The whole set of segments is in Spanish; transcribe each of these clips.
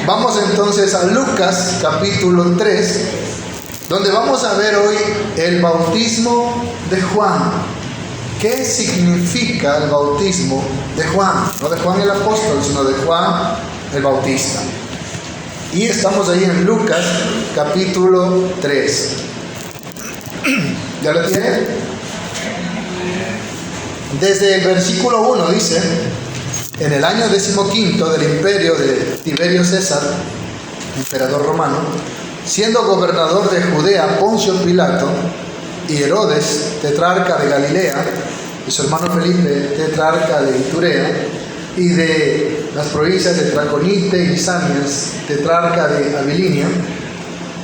Vamos entonces a Lucas capítulo 3, donde vamos a ver hoy el bautismo de Juan. ¿Qué significa el bautismo de Juan? No de Juan el apóstol, sino de Juan el Bautista. Y estamos ahí en Lucas capítulo 3. ¿Ya lo tienen? Desde el versículo 1 dice: en el año 15 del imperio de Tiberio César, emperador romano, siendo gobernador de Judea Poncio Pilato, y Herodes, tetrarca de Galilea, y su hermano Felipe, tetrarca de Iturea, y de las provincias de Traconite y Lisanias, tetrarca de Abilinia,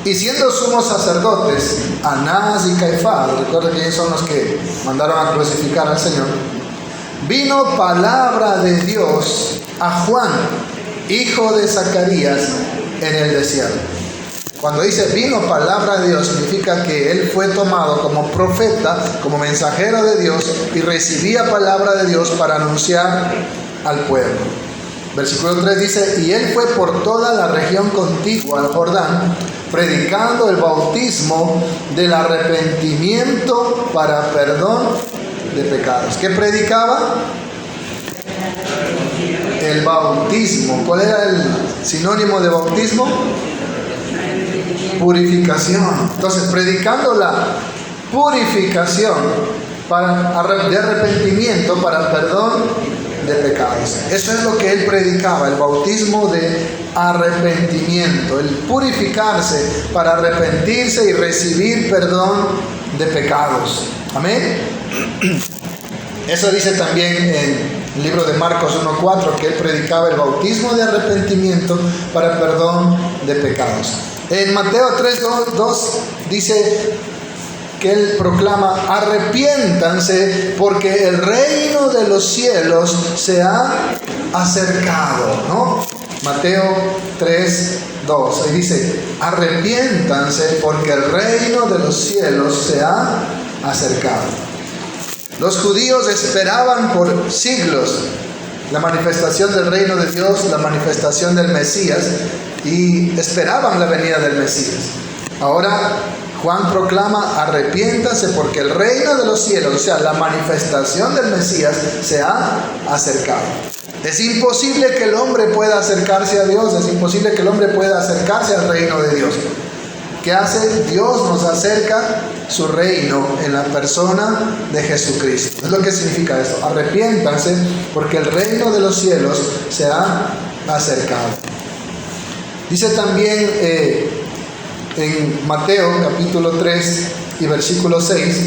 y siendo sumos sacerdotes, Anás y Caifás, recuerden que ellos son los que mandaron a crucificar al Señor, vino palabra de Dios a Juan, hijo de Zacarías, en el desierto. Cuando dice vino palabra de Dios, significa que él fue tomado como profeta, como mensajero de Dios, y recibía palabra de Dios para anunciar al pueblo. Versículo 3 dice: y él fue por toda la región contigua al Jordán, predicando el bautismo del arrepentimiento para perdón de pecados. ¿Qué predicaba? El bautismo. ¿Cuál era el sinónimo de bautismo? Purificación. Entonces, predicando la purificación de arrepentimiento para perdón de pecados. Eso es lo que él predicaba, el bautismo de arrepentimiento, el purificarse para arrepentirse y recibir perdón de pecados. Amén. Eso dice también en el libro de Marcos 1:4, que él predicaba el bautismo de arrepentimiento para perdón de pecados. En Mateo 3:2 dice que él proclama: arrepiéntanse porque el reino de los cielos se ha acercado, ¿no? Mateo 3:2, ahí dice: arrepiéntanse porque el reino de los cielos se ha acercado. Los judíos esperaban por siglos la manifestación del reino de Dios, la manifestación del Mesías, y esperaban la venida del Mesías. Ahora Juan proclama: arrepiéntanse porque el reino de los cielos, o sea, la manifestación del Mesías, se ha acercado. Es imposible que el hombre pueda acercarse a Dios, es imposible que el hombre pueda acercarse al reino de Dios. ¿Qué hace? Dios nos acerca su reino en la persona de Jesucristo. Es lo que significa esto: arrepiéntanse porque el reino de los cielos se ha acercado. Dice también en Mateo capítulo 3 y versículo 6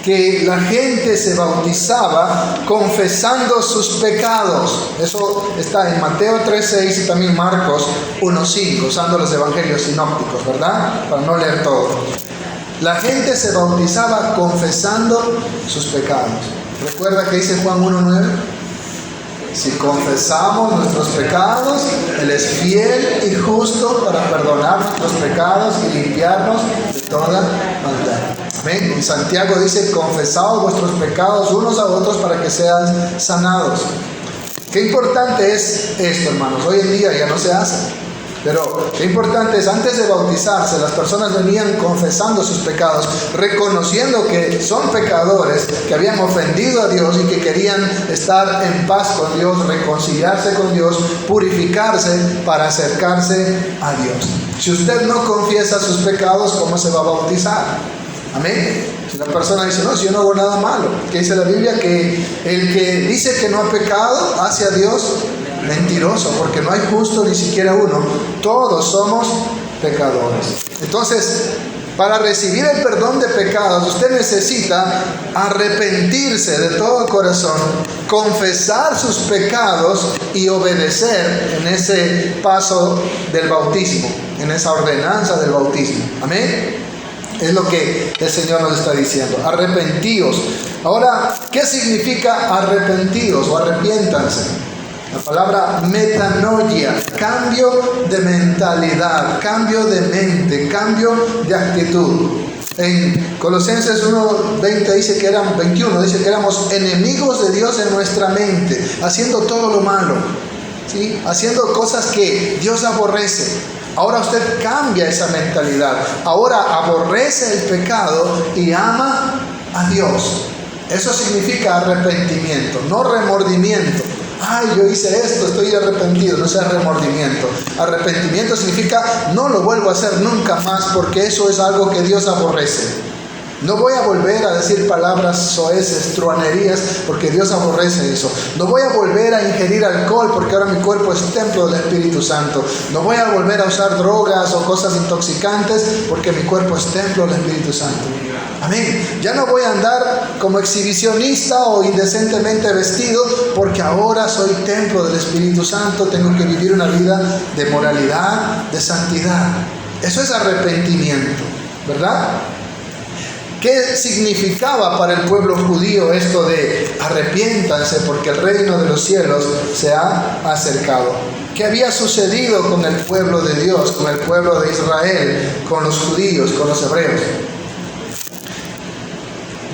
que la gente se bautizaba confesando sus pecados. Eso está en Mateo 3:6 y también Marcos 1:5, usando los evangelios sinópticos, ¿verdad? Para no leer todo. La gente se bautizaba confesando sus pecados. ¿Recuerda que dice Juan 1:9? Si confesamos nuestros pecados, Él es fiel y justo para perdonar nuestros pecados y limpiarnos de toda maldad. Amén. Y Santiago dice: confesaos vuestros pecados unos a otros para que sean sanados. Qué importante es esto, hermanos. Hoy en día ya no se hace. Pero qué importante es: antes de bautizarse, las personas venían confesando sus pecados, reconociendo que son pecadores, que habían ofendido a Dios y que querían estar en paz con Dios, reconciliarse con Dios, purificarse para acercarse a Dios. Si usted no confiesa sus pecados, ¿cómo se va a bautizar? Amén. Si la persona dice: no, si yo no hago nada malo, que dice la Biblia que el que dice que no ha pecado hace a Dios mentiroso, porque no hay justo ni siquiera uno. Todos somos pecadores. Entonces, para recibir el perdón de pecados, usted necesita arrepentirse de todo corazón, confesar sus pecados y obedecer en ese paso del bautismo, en esa ordenanza del bautismo. Amén. Es lo que el Señor nos está diciendo: arrepentíos. Ahora, ¿qué significa arrepentíos o arrepiéntanse? La palabra metanoia, cambio de mentalidad, cambio de mente, cambio de actitud. En Colosenses 1:21 dice que éramos enemigos de Dios en nuestra mente, haciendo todo lo malo. ¿sí?, haciendo cosas que Dios aborrece. Ahora usted cambia esa mentalidad. Ahora aborrece el pecado y ama a Dios. Eso significa arrepentimiento, no remordimiento. Ay, yo hice esto, estoy arrepentido. No es remordimiento. Arrepentimiento significa no lo vuelvo a hacer nunca más, porque eso es algo que Dios aborrece. No voy a volver a decir palabras soeces, truanerías, porque Dios aborrece eso. No voy a volver a ingerir alcohol, porque ahora mi cuerpo es templo del Espíritu Santo. No voy a volver a usar drogas o cosas intoxicantes, porque mi cuerpo es templo del Espíritu Santo. Amén. Ya no voy a andar como exhibicionista o indecentemente vestido, porque ahora soy templo del Espíritu Santo. Tengo que vivir una vida de moralidad, de santidad. Eso es arrepentimiento, ¿verdad? ¿Qué significaba para el pueblo judío esto de arrepiéntanse porque el reino de los cielos se ha acercado? ¿Qué había sucedido con el pueblo de Dios, con el pueblo de Israel, con los judíos, con los hebreos?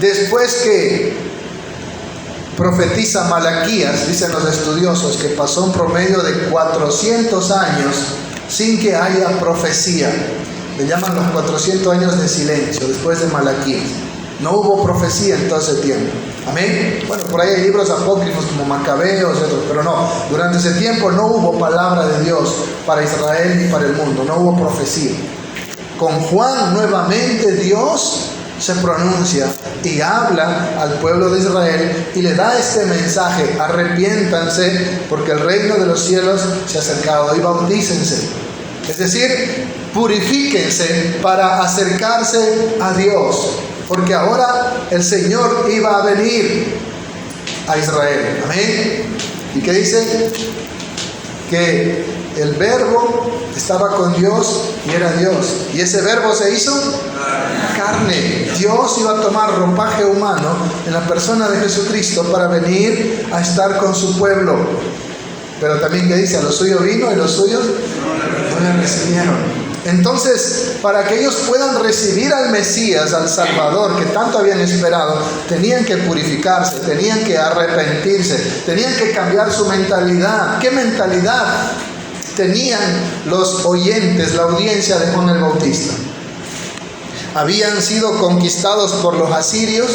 Después que profetiza Malaquías, dicen los estudiosos, que pasó un promedio de 400 años sin que haya profecía. Le llaman los 400 años de silencio después de Malaquías. No hubo profecía en todo ese tiempo. Amén. Bueno, por ahí hay libros apócrifos como Macabeos y otros, pero no. Durante ese tiempo no hubo palabra de Dios para Israel ni para el mundo. No hubo profecía. Con Juan nuevamente Dios se pronuncia y habla al pueblo de Israel y le da este mensaje: arrepiéntanse porque el reino de los cielos se ha acercado, y bautícense. Es decir, purifíquense para acercarse a Dios, porque ahora el Señor iba a venir a Israel. Amén. ¿Y qué dice? Que el verbo estaba con Dios y era Dios. Y ese verbo se hizo carne. Dios iba a tomar ropaje humano en la persona de Jesucristo para venir a estar con su pueblo. Pero también, que dice, a los suyos vino y los suyos no le recibieron. Entonces, para que ellos puedan recibir al Mesías, al Salvador que tanto habían esperado, tenían que purificarse, tenían que arrepentirse, tenían que cambiar su mentalidad. ¿Qué mentalidad tenían los oyentes, la audiencia de Juan el Bautista? Habían sido conquistados por los asirios,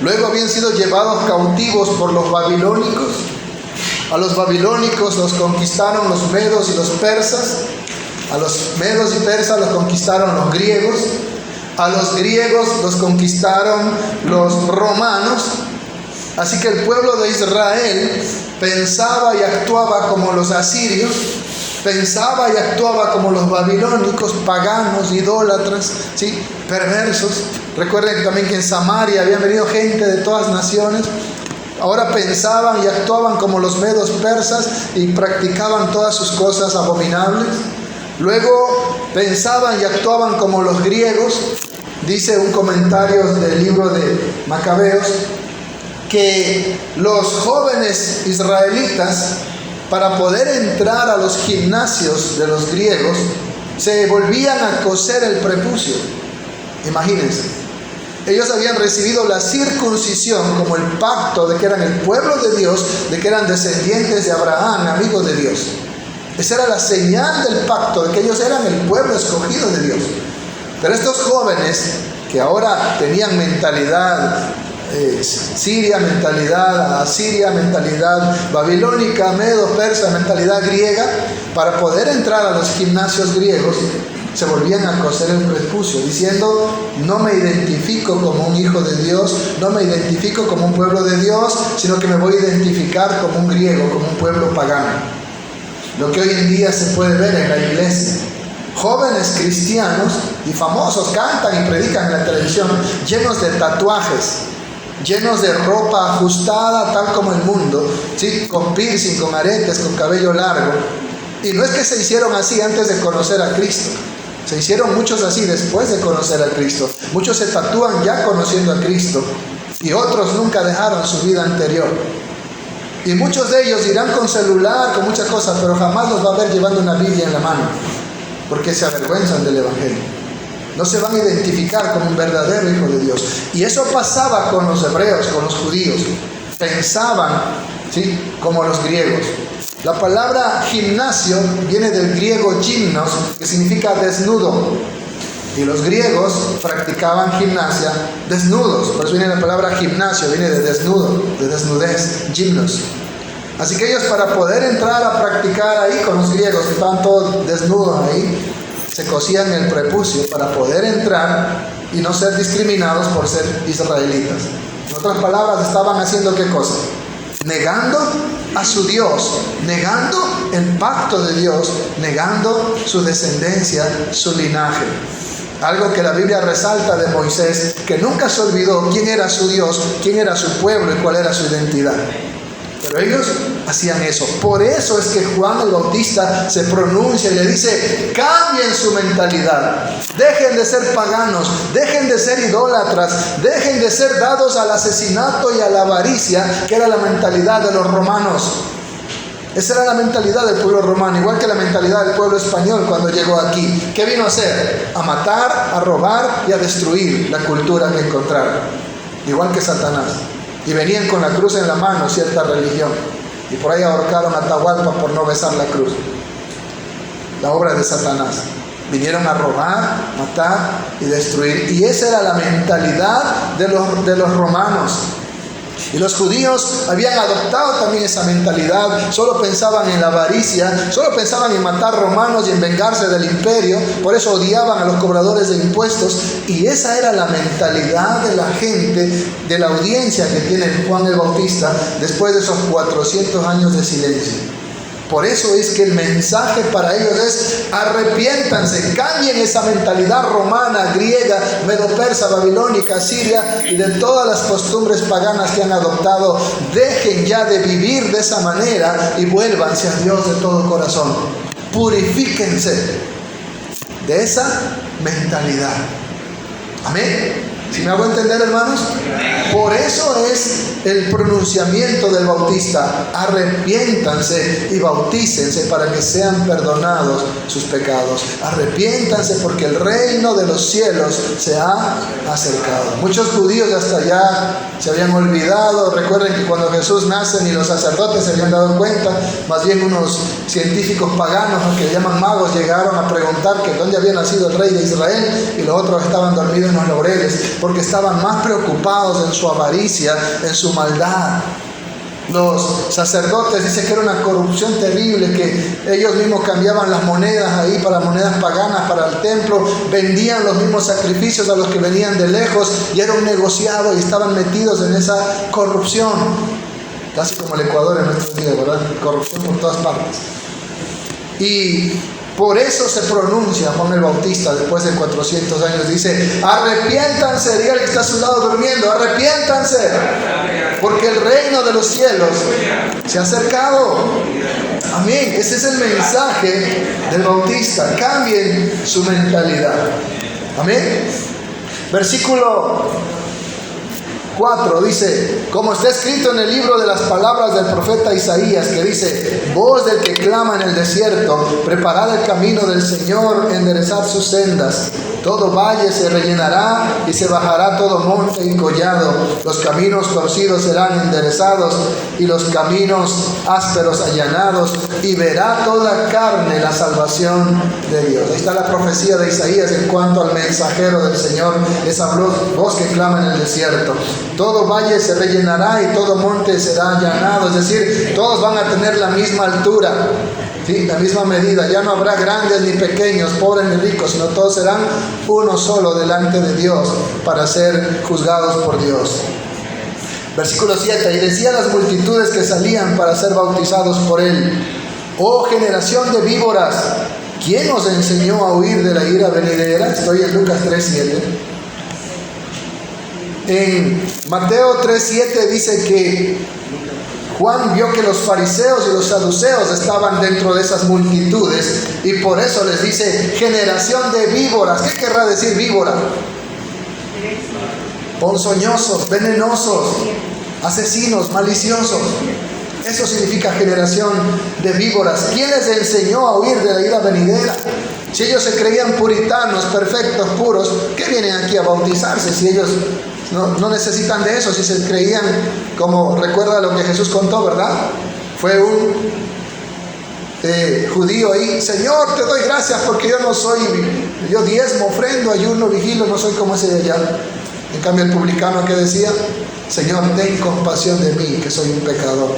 luego habían sido llevados cautivos por los babilónicos. A los babilónicos los conquistaron los medos y los persas. A los medos y persas los conquistaron los griegos. A los griegos los conquistaron los romanos. Así que el pueblo de Israel pensaba y actuaba como los asirios, pensaba y actuaba como los babilónicos, paganos, idólatras, ¿sí?, perversos. Recuerden también que en Samaria habían venido gente de todas naciones. Ahora pensaban y actuaban como los medos persas y practicaban todas sus cosas abominables. Luego pensaban y actuaban como los griegos. Dice un comentario del libro de Macabeos que los jóvenes israelitas, para poder entrar a los gimnasios de los griegos, se volvían a coser el prepucio. Imagínense. Ellos habían recibido la circuncisión como el pacto de que eran el pueblo de Dios, de que eran descendientes de Abraham, amigos de Dios. Esa era la señal del pacto, de que ellos eran el pueblo escogido de Dios. Pero estos jóvenes, que ahora tenían mentalidad siria, mentalidad asiria, mentalidad babilónica, medo, persa, mentalidad griega, para poder entrar a los gimnasios griegos, se volvían a coser el prepucio, diciendo: no me identifico como un hijo de Dios, no me identifico como un pueblo de Dios, sino que me voy a identificar como un griego, como un pueblo pagano. Lo que hoy en día se puede ver en la iglesia. Jóvenes cristianos y famosos cantan y predican en la televisión, llenos de tatuajes, llenos de ropa ajustada tal como el mundo, ¿sí?, con piercing, con aretes, con cabello largo. Y no es que se hicieron así antes de conocer a Cristo. Se hicieron muchos así después de conocer a Cristo. Muchos se tatúan ya conociendo a Cristo, y otros nunca dejaron su vida anterior. Y muchos de ellos irán con celular, con muchas cosas, pero jamás los va a ver llevando una Biblia en la mano, porque se avergüenzan del Evangelio. No se van a identificar como un verdadero hijo de Dios. Y eso pasaba con los hebreos, con los judíos. Pensaban, ¿sí?, como los griegos. La palabra gimnasio viene del griego gimnos, que significa desnudo. Y los griegos practicaban gimnasia desnudos. Por eso viene la palabra gimnasio, viene de desnudo, de desnudez, gimnos. Así que ellos, para poder entrar a practicar ahí con los griegos, que estaban todos desnudos ahí, se cosían el prepucio para poder entrar y no ser discriminados por ser israelitas. En otras palabras, estaban haciendo ¿qué cosa? Negando a su Dios, negando el pacto de Dios, negando su descendencia, su linaje. Algo que la Biblia resalta de Moisés, que nunca se olvidó quién era su Dios, quién era su pueblo y cuál era su identidad. Pero ellos hacían eso. Por eso es que Juan el Bautista se pronuncia y le dice: cambien su mentalidad, dejen de ser paganos, dejen de ser idólatras, dejen de ser dados al asesinato y a la avaricia, que era la mentalidad de los romanos. Esa era la mentalidad del pueblo romano, igual que la mentalidad del pueblo español cuando llegó aquí. ¿Qué vino a hacer? A matar, a robar y a destruir la cultura que encontraron, igual que Satanás. Y venían con la cruz en la mano, cierta religión, y por ahí ahorcaron a Atahualpa por no besar la cruz. La obra de Satanás. Vinieron a robar, matar y destruir. Y esa era la mentalidad de los romanos. Y los judíos habían adoptado también esa mentalidad. Solo pensaban en la avaricia, solo pensaban en matar romanos y en vengarse del imperio. Por eso odiaban a los cobradores de impuestos. Y esa era la mentalidad de la gente, de la audiencia que tiene Juan el Bautista después de esos 400 años de silencio. Por eso es que el mensaje para ellos es: arrepiéntanse, cambien esa mentalidad romana, griega, medo-persa, babilónica, siria y de todas las costumbres paganas que han adoptado. Dejen ya de vivir de esa manera y vuélvanse a Dios de todo corazón. Purifíquense de esa mentalidad. Amén. ¿Sí me hago entender, hermanos? Por eso es el pronunciamiento del Bautista: arrepiéntanse y bautícense para que sean perdonados sus pecados. Arrepiéntanse porque el reino de los cielos se ha acercado. Muchos judíos hasta allá se habían olvidado. Recuerden que cuando Jesús nace ni los sacerdotes se habían dado cuenta. Más bien unos científicos paganos, que le llaman magos, llegaron a preguntar que dónde había nacido el rey de Israel, y los otros estaban dormidos en los laureles, porque estaban más preocupados en su avaricia, en su maldad. Los sacerdotes, dice que era una corrupción terrible, que ellos mismos cambiaban las monedas ahí para monedas paganas para el templo, vendían los mismos sacrificios a los que venían de lejos, y era un negociado, y estaban metidos en esa corrupción, casi como el Ecuador en nuestros días, ¿verdad? Corrupción por todas partes. Y por eso se pronuncia Juan el Bautista después de 400 años. Dice: arrepiéntanse, dígale que está a su lado durmiendo, arrepiéntanse, porque el reino de los cielos se ha acercado. Amén. Ese es el mensaje del Bautista. Cambien su mentalidad. Amén. Versículo 4 dice: como está escrito en el libro de las palabras del profeta Isaías, que dice: voz del que clama en el desierto, preparad el camino del Señor, enderezad sus sendas. Todo valle se rellenará y se bajará todo monte y collado. Los caminos torcidos serán enderezados y los caminos ásperos allanados, y verá toda carne la salvación de Dios. Ahí está la profecía de Isaías en cuanto al mensajero del Señor, esa voz que clama en el desierto. Todo valle se rellenará y todo monte será allanado, es decir, todos van a tener la misma altura, ¿sí? La misma medida. Ya no habrá grandes ni pequeños, pobres ni ricos, sino todos serán uno solo delante de Dios para ser juzgados por Dios. Versículo 7: y decían las multitudes que salían para ser bautizados por él: oh generación de víboras, ¿quién os enseñó a huir de la ira venidera? Estoy en Lucas 3:7. En Mateo 3:7 dice que Juan vio que los fariseos y los saduceos estaban dentro de esas multitudes, y por eso les dice: generación de víboras. ¿Qué querrá decir víbora? Ponzoñosos, venenosos, asesinos, maliciosos. Eso significa generación de víboras. ¿Quién les enseñó a huir de la ira venidera? Si ellos se creían puritanos, perfectos, puros, ¿qué vienen aquí a bautizarse si ellos no necesitan de eso? Si se creían, como recuerda lo que Jesús contó, ¿verdad? Fue un judío ahí: Señor, te doy gracias porque yo diezmo, ofrendo, ayuno, vigilo, no soy como ese de allá. En cambio el publicano, ¿qué decía? Señor, ten compasión de mí, que soy un pecador.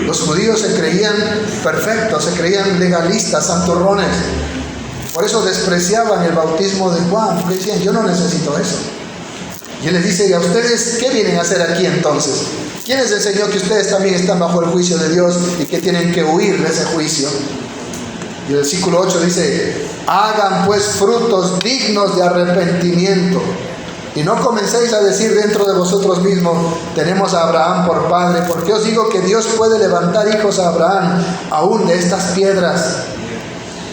Los judíos se creían perfectos, se creían legalistas, santurrones. Por eso despreciaban el bautismo de Juan, porque decían: yo no necesito eso. Y él les dice: ¿y a ustedes qué vienen a hacer aquí entonces? ¿Quién les enseñó que ustedes también están bajo el juicio de Dios y que tienen que huir de ese juicio? Y el versículo 8 dice: hagan pues frutos dignos de arrepentimiento. Y no comencéis a decir dentro de vosotros mismos: tenemos a Abraham por padre, porque os digo que Dios puede levantar hijos a Abraham aún de estas piedras.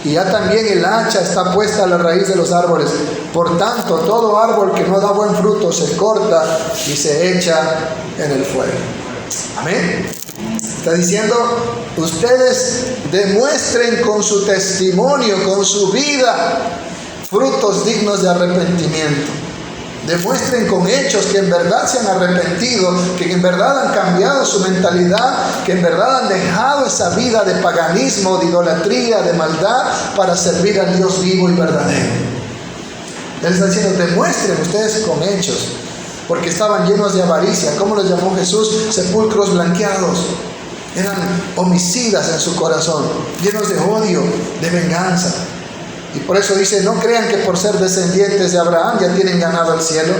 Y ya también el hacha está puesta a la raíz de los árboles. Por tanto, todo árbol que no da buen fruto se corta y se echa en el fuego. Amén. Está diciendo: ustedes demuestren con su testimonio, con su vida, frutos dignos de arrepentimiento. Demuestren con hechos que en verdad se han arrepentido, que en verdad han cambiado su mentalidad, que en verdad han dejado esa vida de paganismo, de idolatría, de maldad, para servir al Dios vivo y verdadero. Él está diciendo: demuestren ustedes con hechos, porque estaban llenos de avaricia. ¿Cómo los llamó Jesús? Sepulcros blanqueados. Eran homicidas en su corazón, llenos de odio, de venganza. Y por eso dice: no crean que por ser descendientes de Abraham ya tienen ganado el cielo.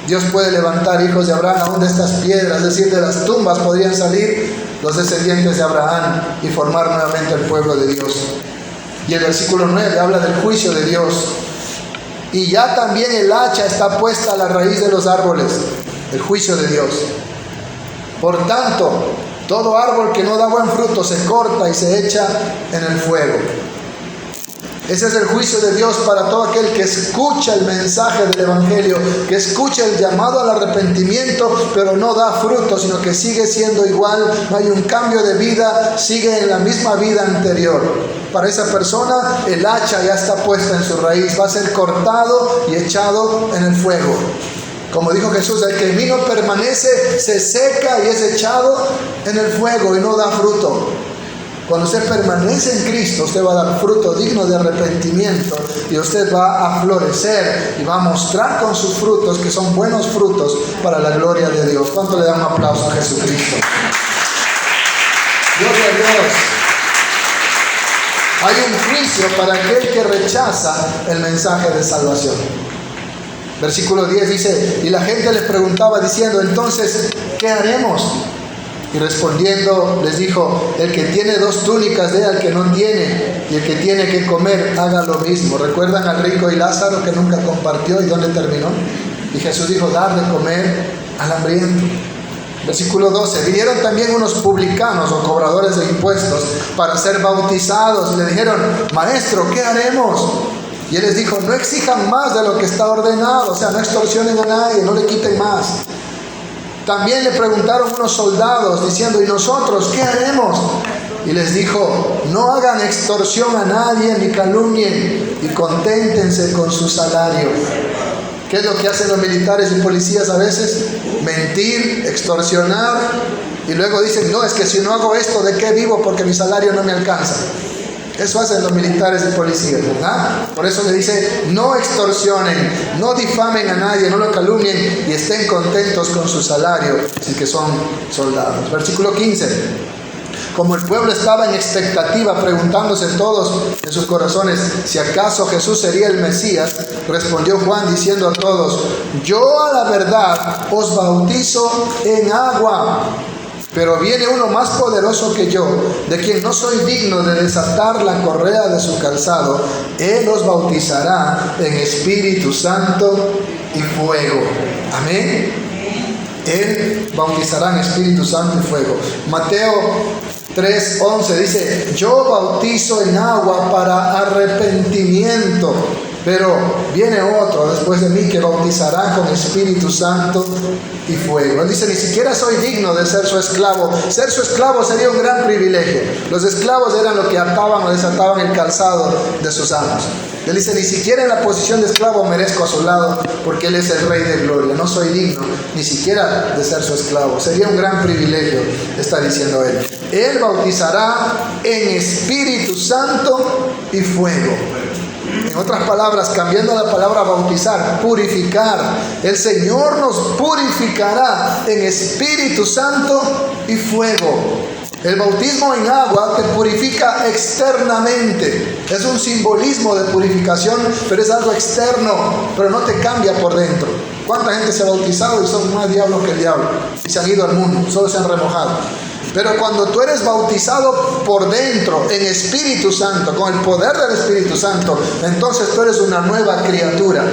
Dios puede levantar hijos de Abraham aún de estas piedras, es decir, de las tumbas podrían salir los descendientes de Abraham y formar nuevamente el pueblo de Dios. Y el versículo 9 habla del juicio de Dios. Y ya también el hacha está puesta a la raíz de los árboles, el juicio de Dios. Por tanto, todo árbol que no da buen fruto se corta y se echa en el fuego. Ese es el juicio de Dios para todo aquel que escucha el mensaje del Evangelio, que escucha el llamado al arrepentimiento, pero no da fruto, sino que sigue siendo igual, no hay un cambio de vida, sigue en la misma vida anterior. Para esa persona el hacha ya está puesta en su raíz, va a ser cortado y echado en el fuego. Como dijo Jesús: el que en mí no permanece se seca y es echado en el fuego y no da fruto. Cuando usted permanece en Cristo, usted va a dar fruto digno de arrepentimiento y usted va a florecer y va a mostrar con sus frutos que son buenos frutos para la gloria de Dios. ¿Cuánto le dan un aplauso a Jesucristo? Gloria a Dios. Hay un juicio para aquel que rechaza el mensaje de salvación. Versículo 10 dice: y la gente les preguntaba diciendo: entonces, ¿qué haremos? Y respondiendo les dijo: el que tiene 2 túnicas dé al que no tiene, y el que tiene que comer haga lo mismo. ¿Recuerdan al rico y Lázaro que nunca compartió y dónde terminó? Y Jesús dijo: dar de comer al hambriento. Versículo 12: vinieron también unos publicanos o cobradores de impuestos para ser bautizados y le dijeron: maestro, ¿qué haremos? Y él les dijo: no exijan más de lo que está ordenado, o sea, no extorsionen a nadie, no le quiten más. También le preguntaron unos soldados diciendo: ¿y nosotros qué haremos? Y les dijo: no hagan extorsión a nadie ni calumnien y conténtense con su salario. ¿Qué es lo que hacen los militares y policías a veces? Mentir, extorsionar, y luego dicen: no, es que si no hago esto, ¿de qué vivo? Porque mi salario no me alcanza. Eso hacen los militares y policías, ¿verdad? Por eso le dice: no extorsionen, no difamen a nadie, no lo calumnien y estén contentos con su salario, así que son soldados. Versículo 15: como el pueblo estaba en expectativa, preguntándose todos en sus corazones si acaso Jesús sería el Mesías, respondió Juan diciendo a todos: yo a la verdad os bautizo en agua, pero viene uno más poderoso que yo, de quien no soy digno de desatar la correa de su calzado. Él os bautizará en Espíritu Santo y fuego. Amén. Él bautizará en Espíritu Santo y fuego. Mateo 3:11 dice: yo bautizo en agua para arrepentimiento, Pero viene otro después de mí que bautizará con Espíritu Santo y fuego. Él dice, ni siquiera soy digno de ser su esclavo. Ser su esclavo sería un gran privilegio. Los esclavos eran los que ataban o desataban el calzado de sus amos. Él dice, ni siquiera en la posición de esclavo merezco a su lado, porque Él es el Rey de Gloria. No soy digno ni siquiera de ser su esclavo. Sería un gran privilegio, está diciendo Él. Él bautizará en Espíritu Santo y fuego. En otras palabras, cambiando la palabra bautizar, purificar. El Señor nos purificará en Espíritu Santo y fuego. El bautismo en agua te purifica externamente. Es un simbolismo de purificación, pero es algo externo, pero no te cambia por dentro. ¿Cuánta gente se ha bautizado y son más diablos que el diablo? Y se han ido al mundo, solo se han remojado. Pero cuando tú eres bautizado por dentro en Espíritu Santo, con el poder del Espíritu Santo, entonces tú eres una nueva criatura.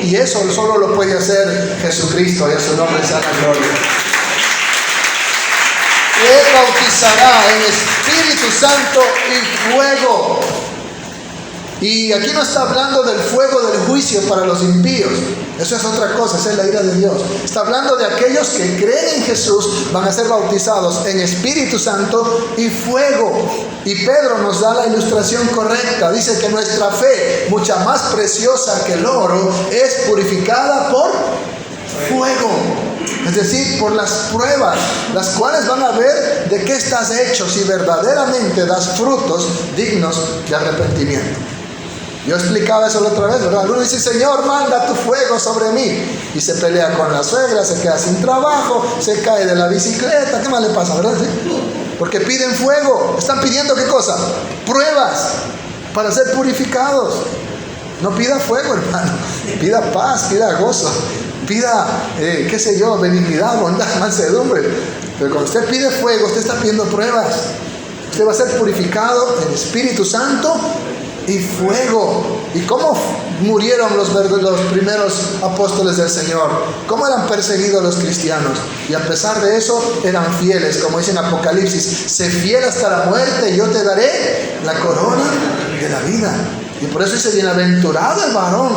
Y eso solo lo puede hacer Jesucristo, y a su nombre sea la gloria. Él bautizará en Espíritu Santo y fuego. Y aquí no está hablando del fuego del juicio para los impíos. Eso es otra cosa, esa es la ira de Dios. Está hablando de aquellos que creen en Jesús, van a ser bautizados en Espíritu Santo y fuego. Y Pedro nos da la ilustración correcta. Dice que nuestra fe, mucha más preciosa que el oro, es purificada por fuego. Es decir, por las pruebas, las cuales van a ver de qué estás hecho, si verdaderamente das frutos dignos de arrepentimiento. Yo explicaba eso la otra vez, ¿verdad? Uno dice, Señor, manda tu fuego sobre mí. Y se pelea con la suegra, se queda sin trabajo, se cae de la bicicleta. ¿Qué más le pasa, verdad? ¿Sí? Porque piden fuego. ¿Están pidiendo qué cosa? Pruebas para ser purificados. No pida fuego, hermano. Pida paz, pida gozo. Pida, qué sé yo, benignidad, bondad, mansedumbre. Pero cuando usted pide fuego, usted está pidiendo pruebas. Usted va a ser purificado en Espíritu Santo y fuego. ¿Y cómo murieron los primeros apóstoles del Señor? ¿Cómo eran perseguidos los cristianos? Y a pesar de eso eran fieles, como dice en Apocalipsis, sé fiel hasta la muerte y yo te daré la corona de la vida. Y por eso dice, bienaventurado el varón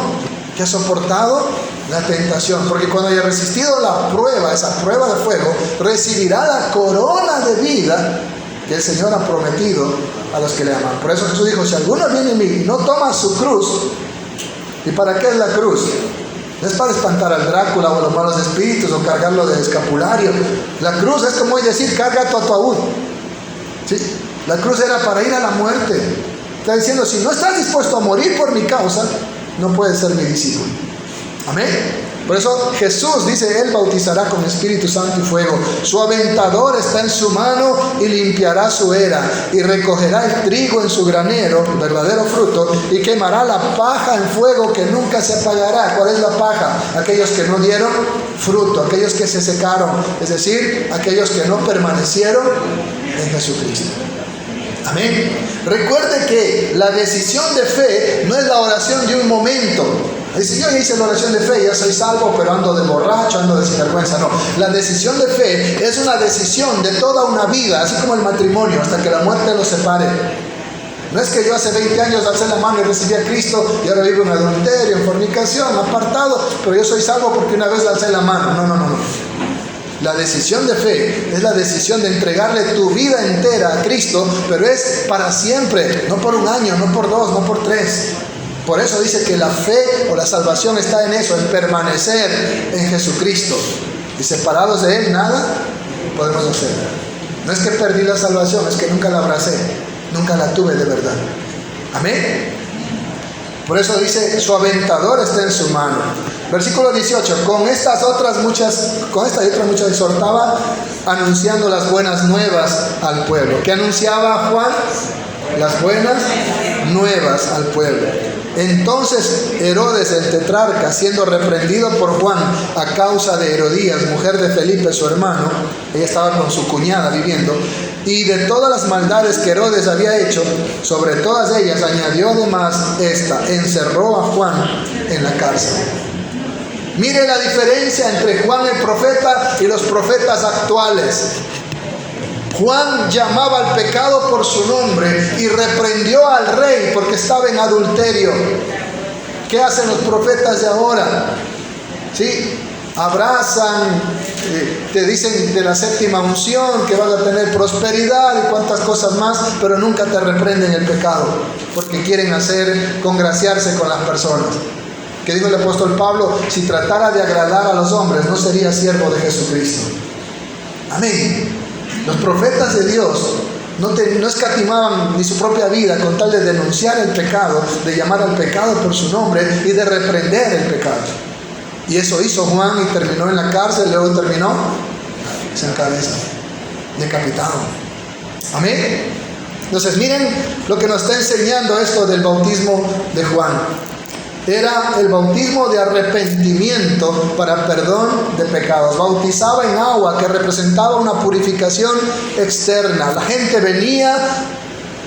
que ha soportado la tentación, porque cuando haya resistido la prueba, esa prueba de fuego, recibirá la corona de vida que el Señor ha prometido a los que le aman. Por eso Jesús dijo, si alguno viene a mí y no toma su cruz, ¿y para qué es la cruz? No es para espantar al Drácula o a los malos espíritus o cargarlo de escapulario. La cruz es como decir, carga tu ataúd. ¿Sí? La cruz era para ir a la muerte. Está diciendo, si no estás dispuesto a morir por mi causa, no puedes ser mi discípulo. Amén. Por eso Jesús dice, Él bautizará con Espíritu Santo y fuego. Su aventador está en su mano y limpiará su era. Y recogerá el trigo en su granero, verdadero fruto, y quemará la paja en fuego que nunca se apagará. ¿Cuál es la paja? Aquellos que no dieron fruto, aquellos que se secaron. Es decir, aquellos que no permanecieron en Jesucristo. Amén. Recuerde que la decisión de fe no es la oración de un momento. Dice, yo hice la oración de fe, ya soy salvo, pero ando de borracho, ando de sinvergüenza. No, la decisión de fe es una decisión de toda una vida, así como el matrimonio, hasta que la muerte los separe. No es que yo hace 20 años alcé la mano y recibí a Cristo y ahora vivo en adulterio, en fornicación, apartado, pero yo soy salvo porque una vez alcé la mano. No. La decisión de fe es la decisión de entregarle tu vida entera a Cristo, pero es para siempre, no por un año, no por 2, no por 3. Por eso dice que la fe o la salvación está en eso, en permanecer en Jesucristo. Y separados de Él, nada podemos hacer. No es que perdí la salvación, es que nunca la abracé, nunca la tuve de verdad. Amén. Por eso dice, su aventador está en su mano. Versículo 18, con esta y otras muchas exhortaba, anunciando las buenas nuevas al pueblo. ¿Qué anunciaba Juan? Las buenas nuevas al pueblo. Entonces Herodes el tetrarca, siendo reprendido por Juan a causa de Herodías, mujer de Felipe su hermano, ella estaba con su cuñada viviendo, y de todas las maldades que Herodes había hecho, sobre todas ellas añadió además esta, encerró a Juan en la cárcel. Mire la diferencia entre Juan el profeta y los profetas actuales. Juan llamaba al pecado por su nombre y reprendió al rey porque estaba en adulterio. ¿Qué hacen los profetas de ahora? ¿Sí? Abrazan, te dicen de la séptima unción que vas a tener prosperidad y cuantas cosas más, pero nunca te reprenden el pecado, porque quieren congraciarse con las personas. Que dijo el apóstol Pablo: si tratara de agradar a los hombres, no sería siervo de Jesucristo. Amén. Los profetas de Dios no escatimaban ni su propia vida con tal de denunciar el pecado, de llamar al pecado por su nombre y de reprender el pecado. Y eso hizo Juan, y terminó en la cárcel, luego terminó sin cabeza, decapitado. Amén. Entonces miren lo que nos está enseñando esto del bautismo de Juan. Era el bautismo de arrepentimiento para perdón de pecados. Bautizaba en agua, que representaba una purificación externa. La gente venía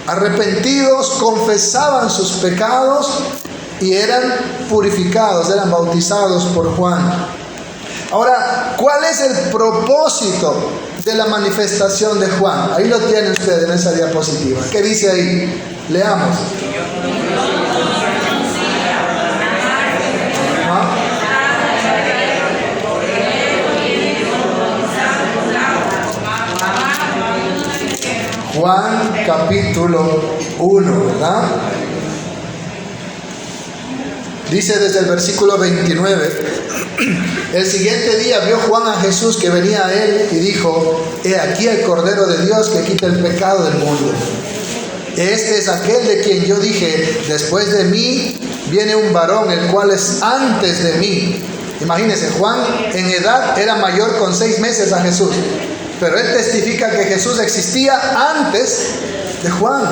arrepentidos, confesaban sus pecados y eran purificados, eran bautizados por Juan. Ahora, ¿cuál es el propósito de la manifestación de Juan? Ahí lo tiene usted en esa diapositiva. ¿Qué dice ahí? Leamos. Juan capítulo 1, ¿verdad? Dice desde el versículo 29: el siguiente día vio Juan a Jesús que venía a él y dijo: he aquí el Cordero de Dios que quita el pecado del mundo. Este es aquel de quien yo dije: después de mí viene un varón, el cual es antes de mí. Imagínense, Juan en edad era mayor con 6 meses a Jesús, pero él testifica que Jesús existía antes de Juan.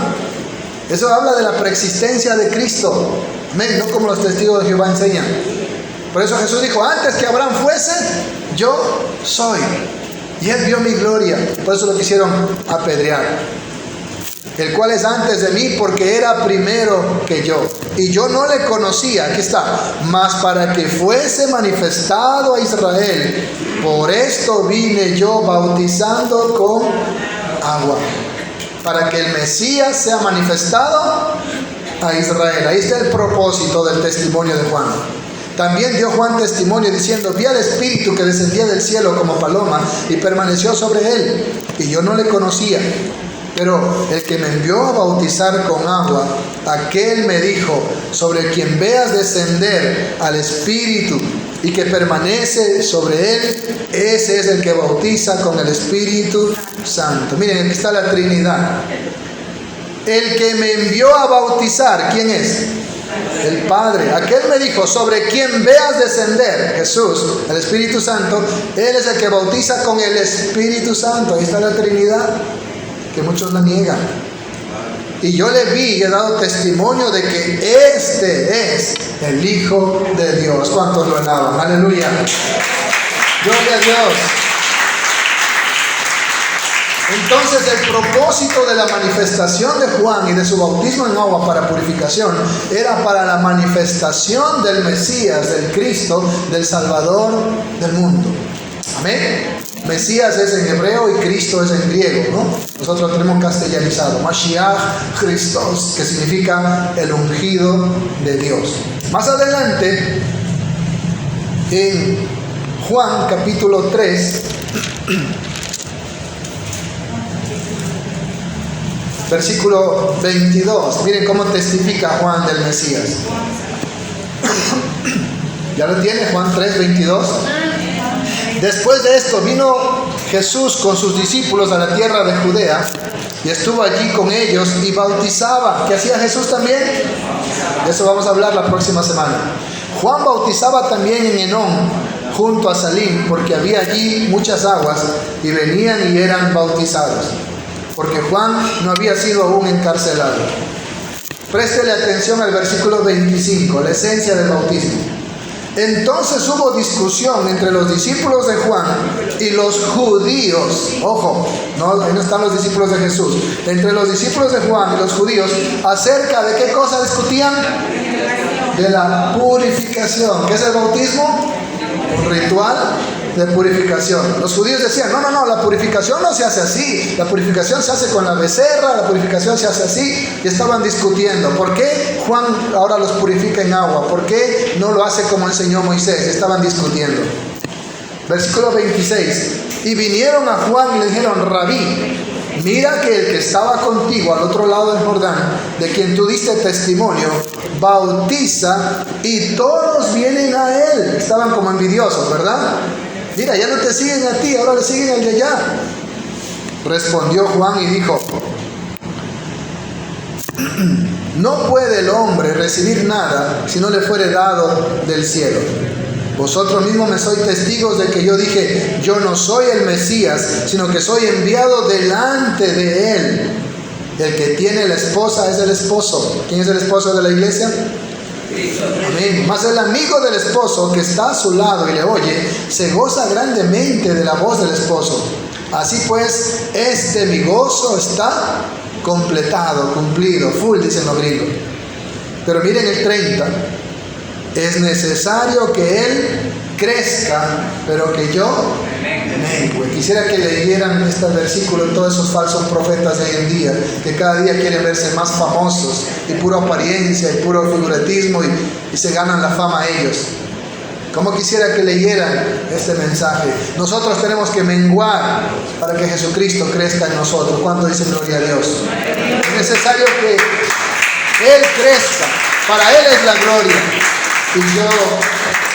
Eso habla de la preexistencia de Cristo. Amén, no como los testigos de Jehová enseñan. Por eso Jesús dijo: antes que Abraham fuese, yo soy. Y él vio mi gloria. Por eso lo quisieron apedrear. El cual es antes de mí, porque era primero que yo. Y yo no le conocía, aquí está, mas para que fuese manifestado a Israel. Por esto vine yo bautizando con agua, para que el Mesías sea manifestado a Israel. Ahí está el propósito del testimonio de Juan. También dio Juan testimonio diciendo: vi al Espíritu que descendía del cielo como paloma y permaneció sobre él, y yo no le conocía. Pero el que me envió a bautizar con agua, aquel me dijo: sobre quien veas descender al Espíritu y que permanece sobre él, ese es el que bautiza con el Espíritu Santo. Miren, aquí está la Trinidad. El que me envió a bautizar, ¿quién es? El Padre. Aquel me dijo: sobre quien veas descender, Jesús, el Espíritu Santo, él es el que bautiza con el Espíritu Santo. Ahí está la Trinidad, que muchos la niegan. Y yo le vi y he dado testimonio de que este es el Hijo de Dios. ¿Cuántos lo alaban? Aleluya. Gloria a Dios. Entonces el propósito de la manifestación de Juan y de su bautismo en agua para purificación era para la manifestación del Mesías, del Cristo, del Salvador del mundo. Amén. Mesías es en hebreo y Cristo es en griego, ¿no? Nosotros lo tenemos castellanizado. Mashiach, Christos, que significa el ungido de Dios. Más adelante, en Juan capítulo 3, versículo 22. Miren cómo testifica Juan del Mesías. ¿Ya lo tiene? Juan 3, 22. Después de esto vino Jesús con sus discípulos a la tierra de Judea y estuvo allí con ellos y bautizaba. ¿Qué hacía Jesús también? De eso vamos a hablar la próxima semana. Juan bautizaba también en Enón, junto a Salim, porque había allí muchas aguas y venían y eran bautizados, porque Juan no había sido aún encarcelado. Préstele atención al versículo 25, la esencia del bautismo. Entonces hubo discusión entre los discípulos de Juan y los judíos. Ojo, no, ahí no están los discípulos de Jesús. Entre los discípulos de Juan y los judíos, ¿acerca de qué cosa discutían? De la purificación. ¿Qué es el bautismo? Un ritual de purificación. Los judíos decían, no, la purificación no se hace así, la purificación se hace con la becerra, la purificación se hace así, y estaban discutiendo, ¿por qué Juan ahora los purifica en agua? ¿Por qué no lo hace como enseñó Moisés? Estaban discutiendo. Versículo 26, y vinieron a Juan y le dijeron, Rabí, mira que el que estaba contigo al otro lado del Jordán, de quien tú diste testimonio, bautiza y todos vienen a él. Estaban como envidiosos, ¿verdad? Mira, ya no te siguen a ti, ahora le siguen al de allá. Respondió Juan y dijo, no puede el hombre recibir nada si no le fuere dado del cielo. Vosotros mismos me sois testigos de que yo dije, yo no soy el Mesías, sino que soy enviado delante de él. El que tiene la esposa es el esposo. ¿Quién es el esposo de la iglesia? Amén. Mas el amigo del esposo que está a su lado y le oye, se goza grandemente de la voz del esposo. Así pues, mi gozo está completado, cumplido, full, dicen los gringos. Pero miren el 30. Es necesario que él crezca, pero que yo mengue. Quisiera que leyeran este versículo en todos esos falsos profetas de hoy en día, que cada día quieren verse más famosos, y pura apariencia, y puro figuratismo, y se ganan la fama ellos. Como quisiera que leyeran este mensaje. Nosotros tenemos que menguar para que Jesucristo crezca en nosotros. ¿Cuánto dicen gloria a Dios? Es necesario que Él crezca. Para Él es la gloria. Y yo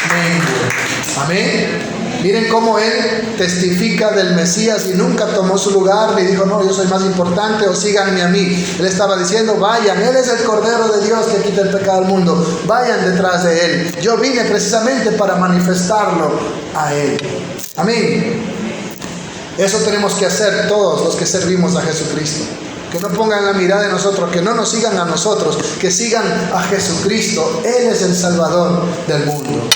menguo. Amén. Miren cómo Él testifica del Mesías y nunca tomó su lugar ni dijo, no, yo soy más importante o síganme a mí. Él estaba diciendo, vayan, Él es el Cordero de Dios que quita el pecado del mundo. Vayan detrás de Él. Yo vine precisamente para manifestarlo a Él. Amén. Eso tenemos que hacer todos los que servimos a Jesucristo. Que no pongan la mirada en nosotros, que no nos sigan a nosotros, que sigan a Jesucristo. Él es el Salvador del mundo.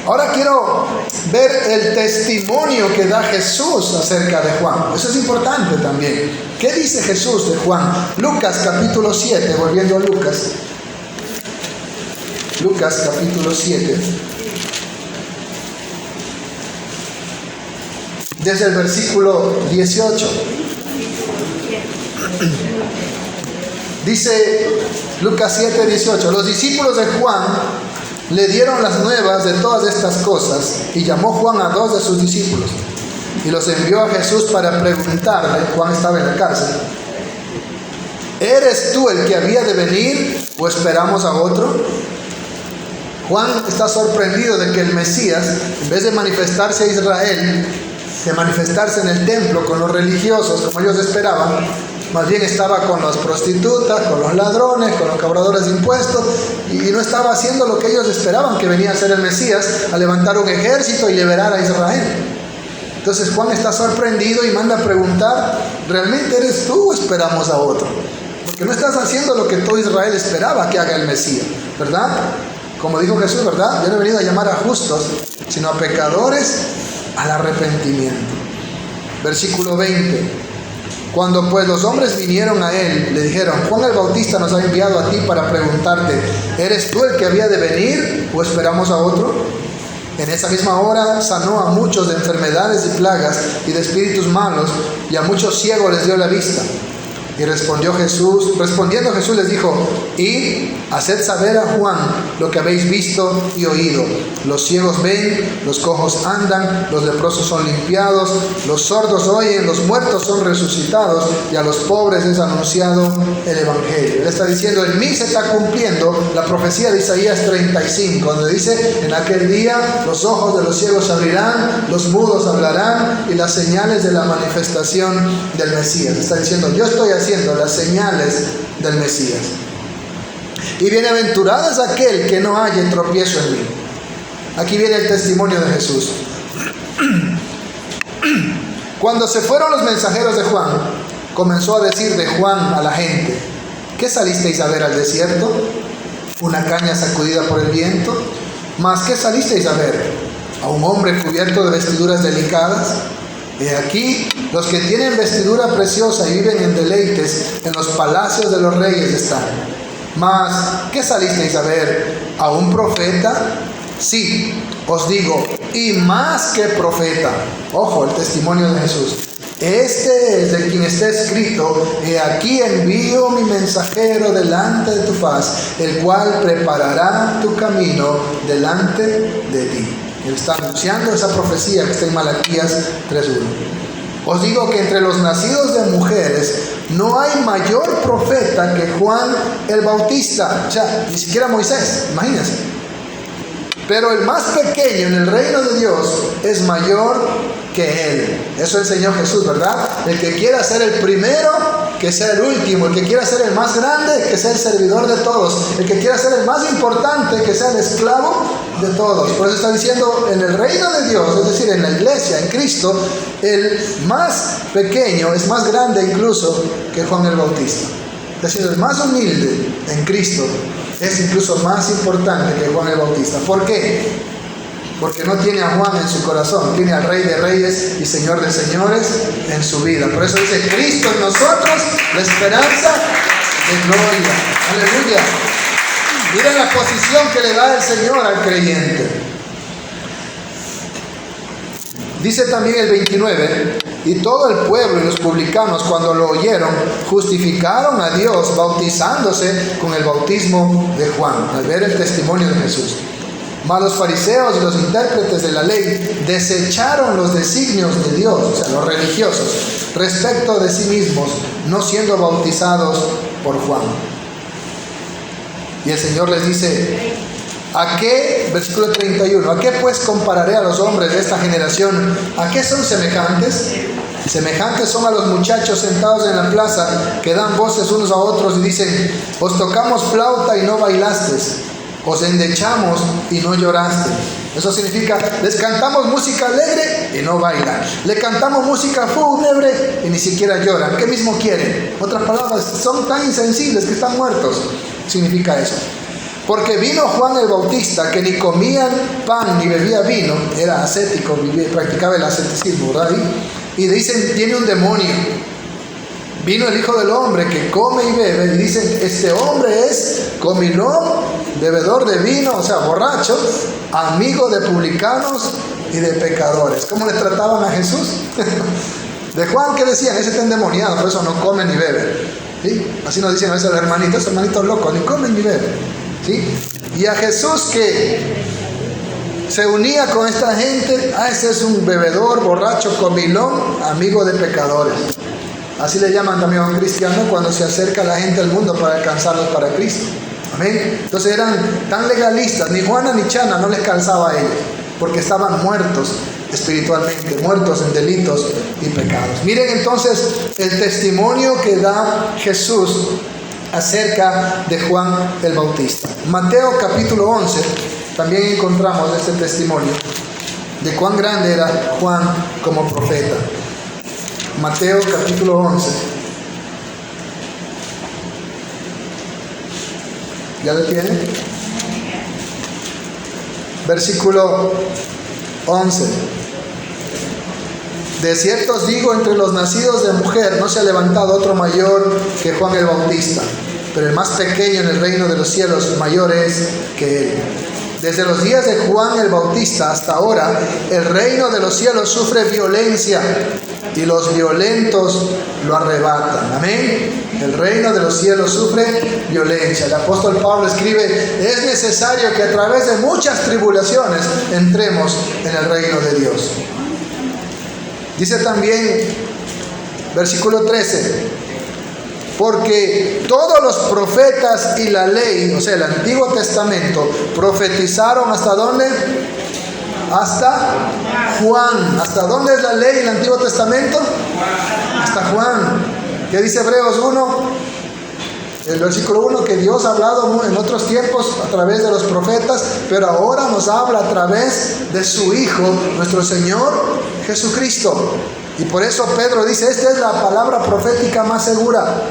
Ahora quiero ver el testimonio que da Jesús acerca de Juan. Eso es importante también. ¿Qué dice Jesús de Juan? Lucas capítulo 7, volviendo a Lucas. Lucas capítulo 7. Desde el versículo 18. Dice Lucas 7, 18. Los discípulos de Juan le dieron las nuevas de todas estas cosas y llamó Juan a 2 de sus discípulos y los envió a Jesús para preguntarle. Juan estaba en la cárcel. ¿Eres tú el que había de venir o esperamos a otro? Juan está sorprendido de que el Mesías, en vez de manifestarse a Israel, de manifestarse en el templo con los religiosos como ellos esperaban, más bien estaba con las prostitutas, con los ladrones, con los cobradores de impuestos, y no estaba haciendo lo que ellos esperaban, que venía a ser el Mesías, a levantar un ejército y liberar a Israel. Entonces Juan está sorprendido y manda a preguntar, ¿realmente eres tú o esperamos a otro? Porque no estás haciendo lo que todo Israel esperaba que haga el Mesías, ¿verdad? Como dijo Jesús, ¿verdad? Yo no he venido a llamar a justos, sino a pecadores al arrepentimiento. Versículo 20. Cuando pues los hombres vinieron a él, le dijeron, Juan el Bautista nos ha enviado a ti para preguntarte, ¿eres tú el que había de venir o esperamos a otro? En esa misma hora sanó a muchos de enfermedades y plagas y de espíritus malos, y a muchos ciegos les dio la vista. Y respondiendo Jesús les dijo, id, haced saber a Juan lo que habéis visto y oído. Los ciegos ven, los cojos andan, los leprosos son limpiados, los sordos oyen, los muertos son resucitados, y a los pobres es anunciado el Evangelio. Él está diciendo, en mí se está cumpliendo la profecía de Isaías 35, donde dice, en aquel día los ojos de los ciegos se abrirán, los mudos hablarán, y las señales de la manifestación del Mesías. Está diciendo, yo estoy haciendo las señales del Mesías. Y bienaventurado es aquel que no halle tropiezo en mí. Aquí viene el testimonio de Jesús. Cuando se fueron los mensajeros de Juan, comenzó a decir de Juan a la gente, ¿qué salisteis a ver al desierto? ¿Una caña sacudida por el viento? ¿Mas qué salisteis a ver? ¿A un hombre cubierto de vestiduras delicadas? He aquí, los que tienen vestidura preciosa y viven en deleites, en los palacios de los reyes están. Mas, ¿qué salisteis a ver? ¿A un profeta? Sí, os digo, y más que profeta. Ojo, el testimonio de Jesús. Este es de quien está escrito: he aquí envío mi mensajero delante de tu faz, el cual preparará tu camino delante de ti. Él está anunciando esa profecía que está en Malaquías 3:1. Os digo que entre los nacidos de mujeres no hay mayor profeta que Juan el Bautista. O sea, ni siquiera Moisés, imagínense. Pero el más pequeño en el reino de Dios es mayor que él. Eso enseñó Jesús, ¿verdad? El que quiera ser el primero, que sea el último. El que quiera ser el más grande, que sea el servidor de todos. El que quiera ser el más importante, que sea el esclavo de todos. Por eso está diciendo, en el reino de Dios, es decir, en la iglesia, en Cristo, el más pequeño es más grande incluso que Juan el Bautista. Es decir, el más humilde en Cristo es incluso más importante que Juan el Bautista. ¿Por qué? Porque no tiene a Juan en su corazón, tiene al Rey de Reyes y Señor de Señores en su vida. Por eso dice: Cristo en nosotros, la esperanza de gloria. Aleluya. Miren la posición que le da el Señor al creyente. Dice también el 29: y todo el pueblo y los publicanos, cuando lo oyeron, justificaron a Dios bautizándose con el bautismo de Juan, al ver el testimonio de Jesús. Mas los fariseos y los intérpretes de la ley desecharon los designios de Dios, o sea, los religiosos, respecto de sí mismos, no siendo bautizados por Juan. Y el Señor les dice: ¿a qué? Versículo 31. ¿A qué pues compararé a los hombres de esta generación? ¿A qué son semejantes? Semejantes son a los muchachos sentados en la plaza, que dan voces unos a otros y dicen: os tocamos flauta y no bailasteis, os endechamos y no lloraste. Eso significa: les cantamos música alegre y no bailan, le cantamos música fúnebre y ni siquiera lloran. ¿Qué mismo quieren? Otras palabras, son tan insensibles que están muertos. Significa eso. Porque vino Juan el Bautista, que ni comía pan ni bebía vino, era ascético, practicaba el asceticismo, ¿verdad? Y dicen: tiene un demonio. Vino el Hijo del Hombre, que come y bebe, y dicen: este hombre es comilón, bebedor de vino, o sea, borracho, amigo de publicanos y de pecadores. ¿Cómo le trataban a Jesús? De Juan, ¿qué decían? Ese está endemoniado, por eso no come ni bebe. ¿Sí? Así nos dicen a veces los hermanitos locos, ni comen ni beben. ¿Sí? Y a Jesús, que se unía con esta gente: ese es un bebedor, borracho, comilón, amigo de pecadores. Así le llaman también a un cristiano cuando se acerca la gente al mundo para alcanzarlos para Cristo. Amén. Entonces eran tan legalistas, ni Juana ni Chana no les calzaba a ellos, porque estaban muertos espiritualmente, muertos en delitos y pecados. Miren entonces el testimonio que da Jesús acerca de Juan el Bautista. Mateo capítulo 11, también encontramos este testimonio de cuán grande era Juan como profeta. Mateo capítulo 11. ¿Ya lo tienen? Versículo 11. De cierto os digo, entre los nacidos de mujer no se ha levantado otro mayor que Juan el Bautista, pero el más pequeño en el reino de los cielos mayor es que él. Desde los días de Juan el Bautista hasta ahora, el reino de los cielos sufre violencia y los violentos lo arrebatan. Amén. El reino de los cielos sufre violencia. El apóstol Pablo escribe: es necesario que a través de muchas tribulaciones entremos en el reino de Dios. Dice también, versículo 13: porque todos los profetas y la ley, o sea, el Antiguo Testamento, profetizaron ¿hasta dónde? Hasta Juan. ¿Hasta dónde es la ley en el Antiguo Testamento? Hasta Juan. ¿Qué dice Hebreos 1? El versículo 1, que Dios ha hablado en otros tiempos a través de los profetas, pero ahora nos habla a través de su Hijo, nuestro Señor Jesucristo. Y por eso Pedro dice: esta es la palabra profética más segura.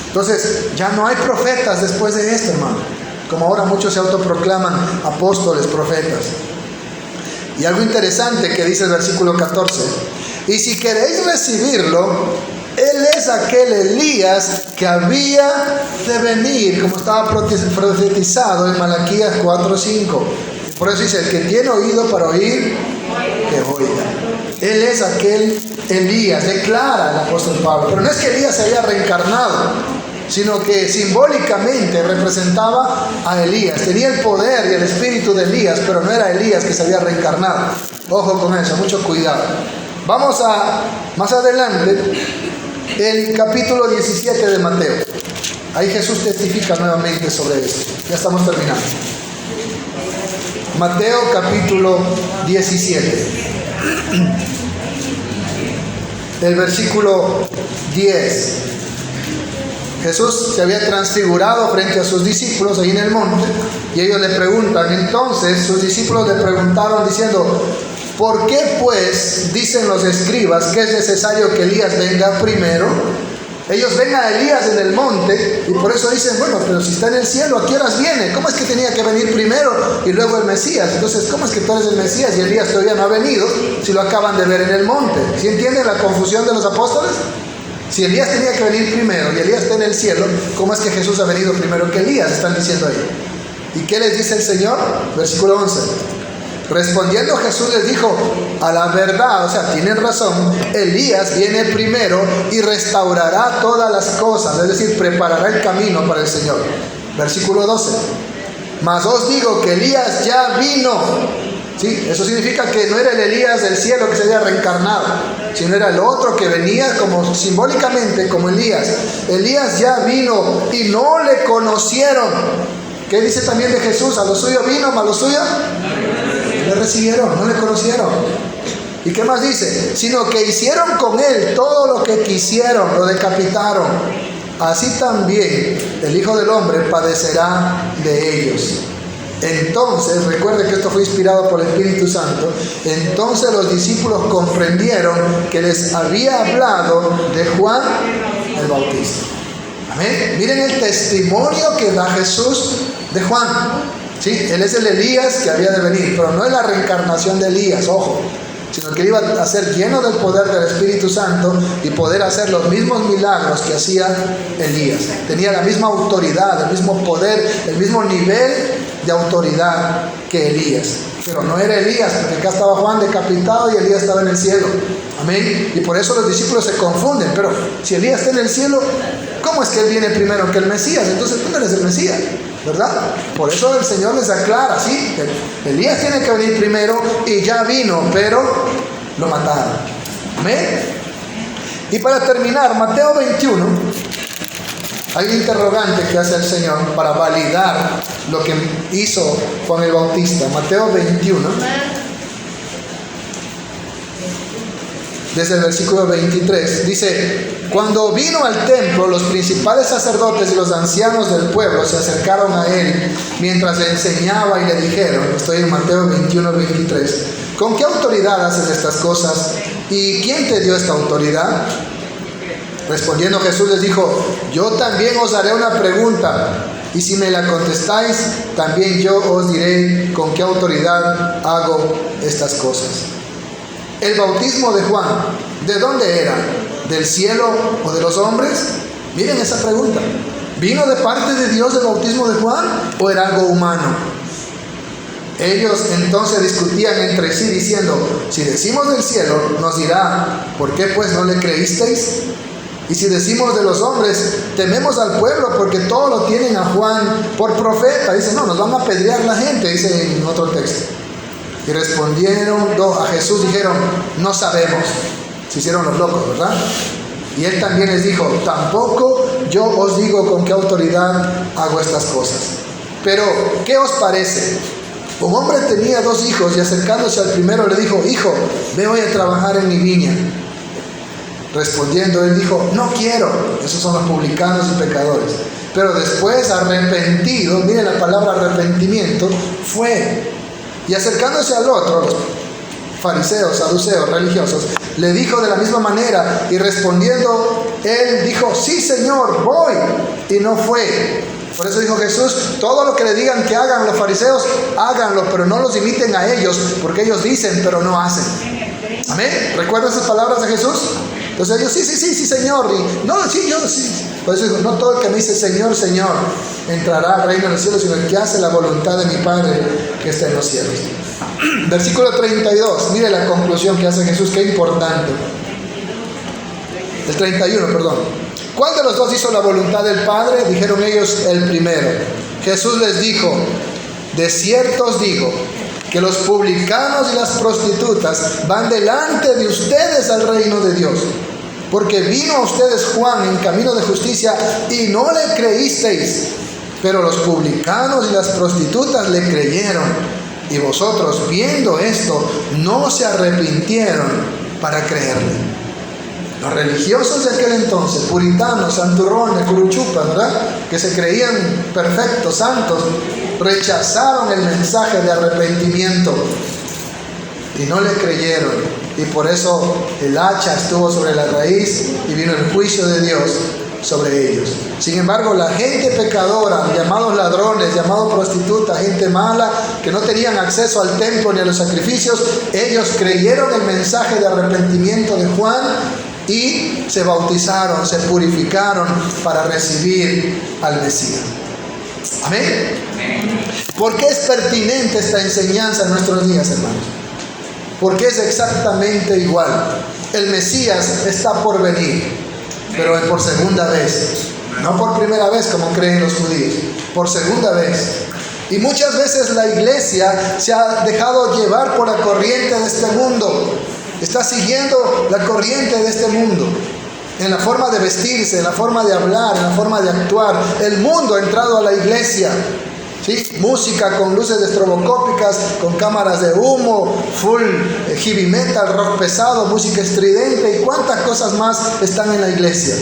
Entonces, ya no hay profetas después de esto, hermano. Como ahora muchos se autoproclaman apóstoles, profetas. Y algo interesante que dice el versículo 14: y si queréis recibirlo, él es aquel Elías que había de venir, como estaba profetizado en Malaquías 4:5. Por eso dice, el que tiene oído para oír, que oiga. Él es aquel Elías, declara el apóstol Pablo. Pero no es que Elías se haya reencarnado, sino que simbólicamente representaba a Elías. Tenía el poder y el espíritu de Elías, pero no era Elías que se había reencarnado. Ojo con eso, mucho cuidado. Vamos a, más adelante, el capítulo 17 de Mateo. Ahí Jesús testifica nuevamente sobre esto. Ya estamos terminando. Mateo capítulo 17. El versículo 10. Jesús se había transfigurado frente a sus discípulos ahí en el monte, y ellos le preguntan. Entonces sus discípulos le preguntaron diciendo: ¿por qué pues dicen los escribas que es necesario que Elías venga primero? Ellos ven a Elías en el monte y por eso dicen: bueno, pero si está en el cielo, ¿a qué horas viene? ¿Cómo es que tenía que venir primero y luego el Mesías? Entonces, ¿cómo es que tú eres el Mesías y Elías todavía no ha venido si lo acaban de ver en el monte? ¿Sí entienden la confusión de los apóstoles? Si Elías tenía que venir primero y Elías está en el cielo, ¿cómo es que Jesús ha venido primero que Elías? Están diciendo ahí. ¿Y qué les dice el Señor? Versículo 11. Respondiendo Jesús les dijo: a la verdad, o sea, tienen razón, Elías viene primero y restaurará todas las cosas, es decir, preparará el camino para el Señor. Versículo 12. Mas os digo que Elías ya vino. ¿Sí? Eso significa que no era el Elías del cielo que se había reencarnado, sino era el otro que venía como simbólicamente como Elías. Elías ya vino y no le conocieron. ¿Qué dice también de Jesús? A lo suyo vino, mas a lo suyo le recibieron, no le conocieron. ¿Y qué más dice? Sino que hicieron con él todo lo que quisieron, lo decapitaron. Así también el Hijo del Hombre padecerá de ellos. Entonces, recuerde que esto fue inspirado por el Espíritu Santo. Entonces los discípulos comprendieron que les había hablado de Juan el Bautista. Amén. Miren el testimonio que da Jesús de Juan. ¿Sí? Él es el Elías que había de venir, pero no es la reencarnación de Elías, ojo, sino que iba a ser lleno del poder del Espíritu Santo y poder hacer los mismos milagros que hacía Elías. Tenía la misma autoridad, el mismo poder, el mismo nivel de autoridad que Elías. Pero no era Elías, porque acá estaba Juan decapitado y Elías estaba en el cielo. Amén. Y por eso los discípulos se confunden. Pero si Elías está en el cielo, ¿cómo es que él viene primero que el Mesías? Entonces tú no eres el Mesías, ¿verdad? Por eso el Señor les aclara, ¿sí? Elías tiene que venir primero y ya vino, pero lo mataron. Amén. Y para terminar, Mateo 21, hay un interrogante que hace el Señor para validar lo que hizo Juan el Bautista. Mateo 21, desde el versículo 23, dice: cuando vino al templo, los principales sacerdotes y los ancianos del pueblo se acercaron a él mientras le enseñaba y le dijeron, estoy en Mateo 21, 23, ¿con qué autoridad haces estas cosas? ¿Y quién te dio esta autoridad? Respondiendo Jesús les dijo: yo también os haré una pregunta, y si me la contestáis, también yo os diré con qué autoridad hago estas cosas. El bautismo de Juan, ¿de dónde era? ¿Del cielo o de los hombres? Miren esa pregunta. ¿Vino de parte de Dios el bautismo de Juan o era algo humano? Ellos entonces discutían entre sí diciendo: si decimos del cielo, nos dirá, ¿por qué pues no le creísteis? Y si decimos de los hombres, tememos al pueblo porque todo lo tienen a Juan por profeta. Dice: no, nos van a apedrear la gente, dice en otro texto. Y respondieron a Jesús, dijeron: no sabemos. Se hicieron los locos, ¿verdad? Y él también les dijo: tampoco yo os digo con qué autoridad hago estas cosas. Pero, ¿qué os parece? Un hombre tenía 2 hijos y acercándose al primero le dijo: hijo, ve hoy a trabajar en mi viña. Respondiendo él dijo: no quiero. Esos son los publicanos y pecadores. Pero después, arrepentido, miren la palabra arrepentimiento, fue. Y acercándose al otro, los fariseos, saduceos, religiosos, le dijo de la misma manera, y respondiendo él dijo: sí, Señor, voy. Y no fue. Por eso dijo Jesús: todo lo que le digan que hagan los fariseos, háganlo, pero no los imiten a ellos, porque ellos dicen, pero no hacen. Amén. ¿Recuerdan esas palabras de Jesús? Entonces ellos: sí, Señor. Y no, sí, yo sí. Por eso dijo, no todo el que me dice Señor, Señor, entrará al reino de los cielos, sino el que hace la voluntad de mi Padre que está en los cielos. Versículo 32, mire la conclusión que hace Jesús, qué importante. El 31, perdón. ¿Cuál de los dos hizo la voluntad del Padre? Dijeron ellos, el primero. Jesús les dijo, de cierto os digo, que los publicanos y las prostitutas van delante de ustedes al reino de Dios. Porque vino a ustedes Juan en camino de justicia y no le creísteis, pero los publicanos y las prostitutas le creyeron. Y vosotros, viendo esto, no se arrepintieron para creerle. Los religiosos de aquel entonces, puritanos, santurrones, curuchupas, ¿verdad?, que se creían perfectos, santos, rechazaron el mensaje de arrepentimiento y no le creyeron. Y por eso el hacha estuvo sobre la raíz y vino el juicio de Dios sobre ellos. Sin embargo, la gente pecadora, llamados ladrones, llamados prostitutas, gente mala, que no tenían acceso al templo ni a los sacrificios, ellos creyeron el mensaje de arrepentimiento de Juan y se bautizaron, se purificaron para recibir al Mesías. Amén. ¿Por qué es pertinente esta enseñanza en nuestros días, hermanos? Porque es exactamente igual. El Mesías está por venir, pero por segunda vez. No por primera vez como creen los judíos, por segunda vez. Y muchas veces la iglesia se ha dejado llevar por la corriente de este mundo. Está siguiendo la corriente de este mundo. En la forma de vestirse, en la forma de hablar, en la forma de actuar. El mundo ha entrado a la iglesia. ¿Sí? Música con luces estroboscópicas, con cámaras de humo, full heavy metal, rock pesado, música estridente y cuántas cosas más están en la iglesia.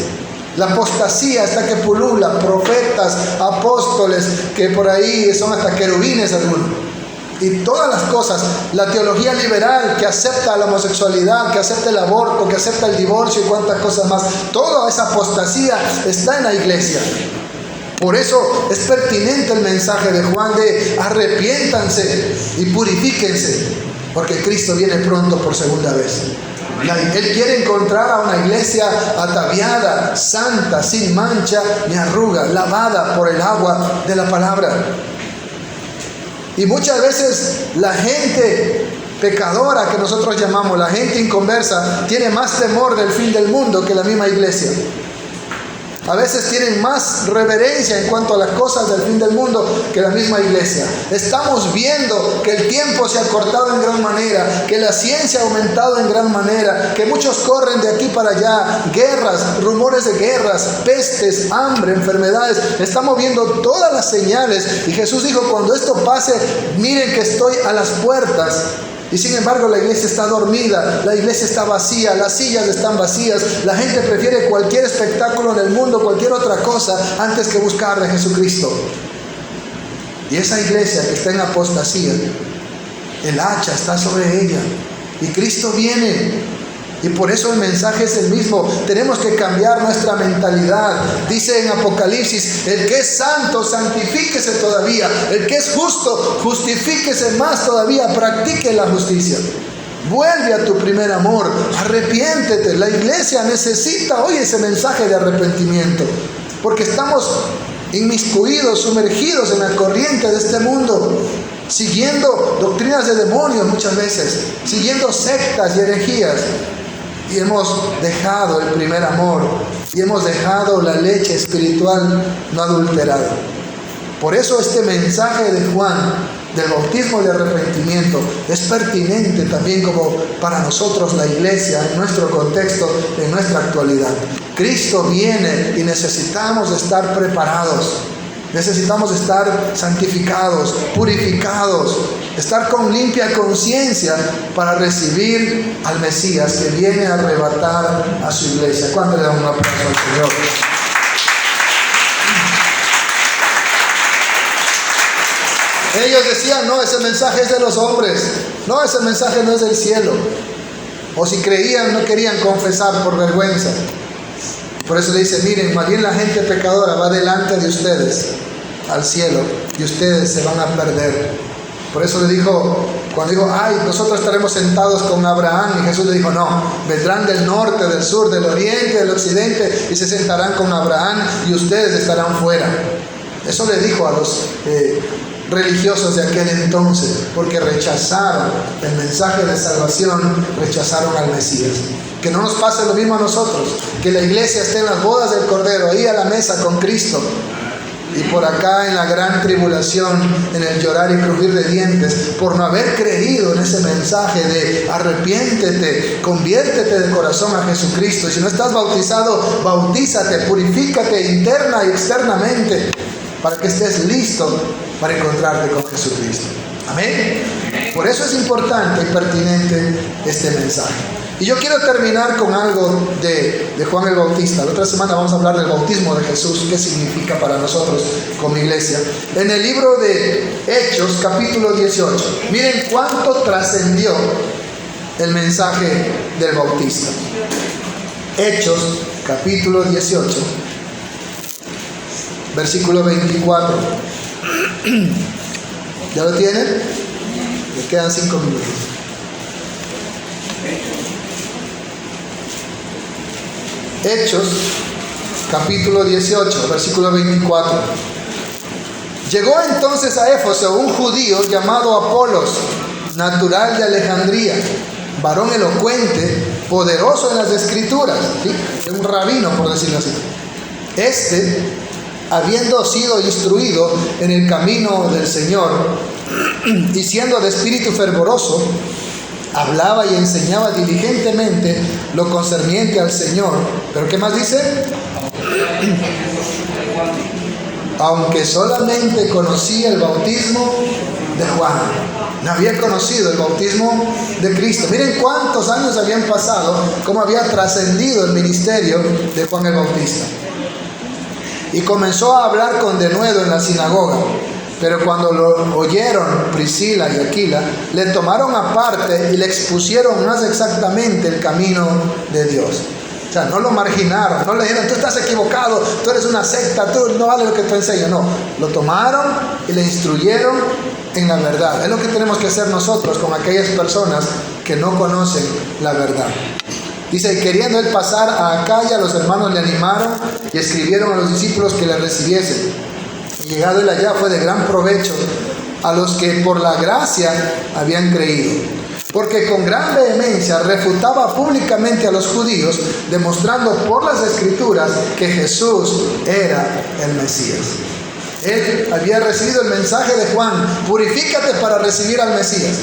La apostasía está que pulula, profetas, apóstoles, que por ahí son hasta querubines algunos. Y todas las cosas, la teología liberal que acepta la homosexualidad, que acepta el aborto, que acepta el divorcio y cuántas cosas más, toda esa apostasía está en la iglesia. Por eso es pertinente el mensaje de Juan de arrepiéntanse y purifíquense, porque Cristo viene pronto por segunda vez. Él quiere encontrar a una iglesia ataviada, santa, sin mancha ni arruga, lavada por el agua de la palabra. Y muchas veces la gente pecadora que nosotros llamamos, la gente inconversa, tiene más temor del fin del mundo que la misma iglesia. A veces tienen más reverencia en cuanto a las cosas del fin del mundo que la misma iglesia. Estamos viendo que el tiempo se ha cortado en gran manera, que la ciencia ha aumentado en gran manera, que muchos corren de aquí para allá, guerras, rumores de guerras, pestes, hambre, enfermedades. Estamos viendo todas las señales y Jesús dijo, cuando esto pase, miren que estoy a las puertas. Y sin embargo la iglesia está dormida, la iglesia está vacía, las sillas están vacías, la gente prefiere cualquier espectáculo en el mundo, cualquier otra cosa, antes que buscar de Jesucristo. Y esa iglesia que está en apostasía, el hacha está sobre ella, y Cristo viene. Y por eso el mensaje es el mismo. Tenemos que cambiar nuestra mentalidad. Dice en Apocalipsis, el que es santo, santifíquese todavía. El que es justo, justifíquese más todavía. Practique la justicia. Vuelve a tu primer amor. Arrepiéntete. La iglesia necesita hoy ese mensaje de arrepentimiento. Porque estamos inmiscuidos, sumergidos en la corriente de este mundo. Siguiendo doctrinas de demonios muchas veces. Siguiendo sectas y herejías. Y hemos dejado el primer amor y hemos dejado la leche espiritual no adulterada. Por eso este mensaje de Juan del bautismo de arrepentimiento es pertinente también como para nosotros la iglesia en nuestro contexto, en nuestra actualidad. Cristo viene y necesitamos estar preparados. Necesitamos estar santificados, purificados, estar con limpia conciencia para recibir al Mesías que viene a arrebatar a su iglesia. ¿Cuánto le damos un aplauso al Señor? Ellos decían, no, ese mensaje es de los hombres. No, ese mensaje no es del cielo. O si creían, no querían confesar por vergüenza. Por eso le dice, miren, más bien la gente pecadora va delante de ustedes al cielo y ustedes se van a perder. Por eso le dijo, cuando dijo, ay, nosotros estaremos sentados con Abraham, y Jesús le dijo, no, vendrán del norte, del sur, del oriente, del occidente, y se sentarán con Abraham, y ustedes estarán fuera. Eso le dijo a los religiosos de aquel entonces, porque rechazaron el mensaje de salvación, rechazaron al Mesías. Que no nos pase lo mismo a nosotros, que la iglesia esté en las bodas del Cordero, ahí a la mesa con Cristo, y por acá en la gran tribulación, en el llorar y crujir de dientes, por no haber creído en ese mensaje de arrepiéntete, conviértete de corazón a Jesucristo. Y si no estás bautizado, bautízate, purifícate interna y externamente, para que estés listo para encontrarte con Jesucristo. Amén. Por eso es importante y pertinente este mensaje. Y yo quiero terminar con algo de Juan el Bautista. La otra semana vamos a hablar del bautismo de Jesús, qué significa para nosotros como iglesia. En el libro de Hechos, capítulo 18, miren cuánto trascendió el mensaje del Bautista. Hechos, capítulo 18, versículo 24. ¿Ya lo tienen? Me quedan 5 minutos. Hechos, capítulo 18, versículo 24. Llegó entonces a Éfeso un judío llamado Apolos, natural de Alejandría, varón elocuente, poderoso en las escrituras, ¿sí? Un rabino, por decirlo así. Habiendo sido instruido en el camino del Señor y siendo de espíritu fervoroso, hablaba y enseñaba diligentemente lo concerniente al Señor. ¿Pero qué más dice? Aunque solamente conocía el bautismo de Juan. No había conocido el bautismo de Cristo. Miren cuántos años habían pasado, cómo había trascendido el ministerio de Juan el Bautista. Y comenzó a hablar con denuedo en la sinagoga. Pero cuando lo oyeron Priscila y Aquila, le tomaron aparte y le expusieron más exactamente el camino de Dios. O sea, no lo marginaron, no le dijeron, tú estás equivocado, tú eres una secta, tú no vale lo que tú enseñas. No, lo tomaron y le instruyeron en la verdad. Es lo que tenemos que hacer nosotros con aquellas personas que no conocen la verdad. Dice, y queriendo él pasar a Acaya, los hermanos le animaron y escribieron a los discípulos que le recibiesen. Y llegado él allá fue de gran provecho a los que por la gracia habían creído, porque con gran vehemencia refutaba públicamente a los judíos, demostrando por las escrituras que Jesús era el Mesías. Él había recibido el mensaje de Juan, purifícate para recibir al Mesías.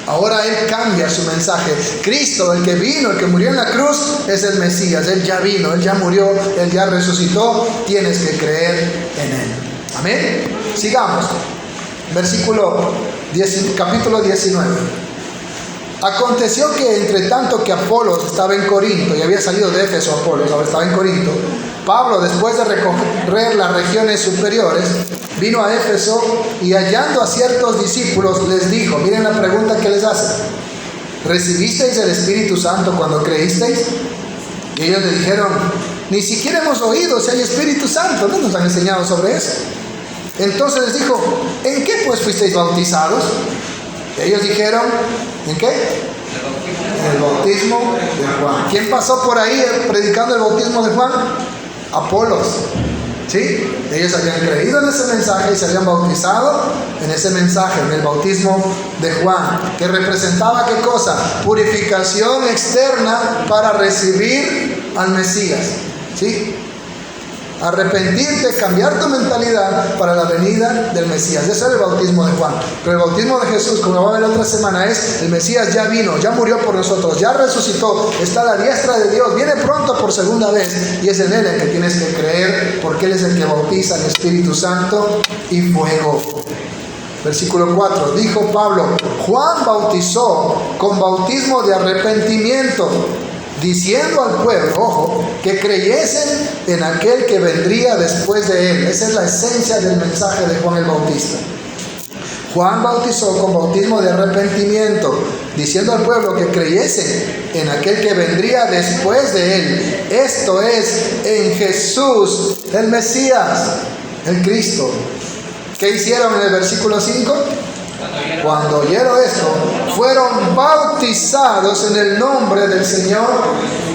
Ahora él cambia su mensaje. Cristo, el que vino, el que murió en la cruz, es el Mesías. Él ya vino, él ya murió, él ya resucitó. Tienes que creer en él. Amén. Sigamos. Capítulo 19. Aconteció que entre tanto que Apolos estaba en Corinto, y había salido de Éfeso Apolos, ahora estaba en Corinto, Pablo, después de recorrer las regiones superiores, vino a Éfeso y hallando a ciertos discípulos les dijo, miren la pregunta que les hace: ¿recibisteis el Espíritu Santo cuando creísteis? Y ellos le dijeron, ni siquiera hemos oído si hay Espíritu Santo, no nos han enseñado sobre eso. Entonces les dijo, ¿en qué pues fuisteis bautizados? Ellos dijeron, ¿en qué? En el bautismo de Juan. ¿Quién pasó por ahí predicando el bautismo de Juan? Apolos. ¿Sí? Ellos habían creído en ese mensaje y se habían bautizado en ese mensaje, en el bautismo de Juan, que representaba ¿qué cosa? Purificación externa para recibir al Mesías. ¿Sí? Arrepentirte, cambiar tu mentalidad para la venida del Mesías. Eso era el bautismo de Juan. Pero el bautismo de Jesús, como vamos a ver la otra semana, es el Mesías ya vino, ya murió por nosotros, ya resucitó, está a la diestra de Dios, viene pronto por segunda vez, y es en Él en que tienes que creer, porque Él es el que bautiza en Espíritu Santo y fuego. Versículo 4, dijo Pablo, Juan bautizó con bautismo de arrepentimiento, diciendo al pueblo, ojo, que creyesen en aquel que vendría después de él. Esa es la esencia del mensaje de Juan el Bautista. Juan bautizó con bautismo de arrepentimiento, diciendo al pueblo que creyesen en aquel que vendría después de él. Esto es, en Jesús, el Mesías, el Cristo. ¿Qué hicieron en el versículo 5? Cuando oyeron esto, fueron bautizados en el nombre del Señor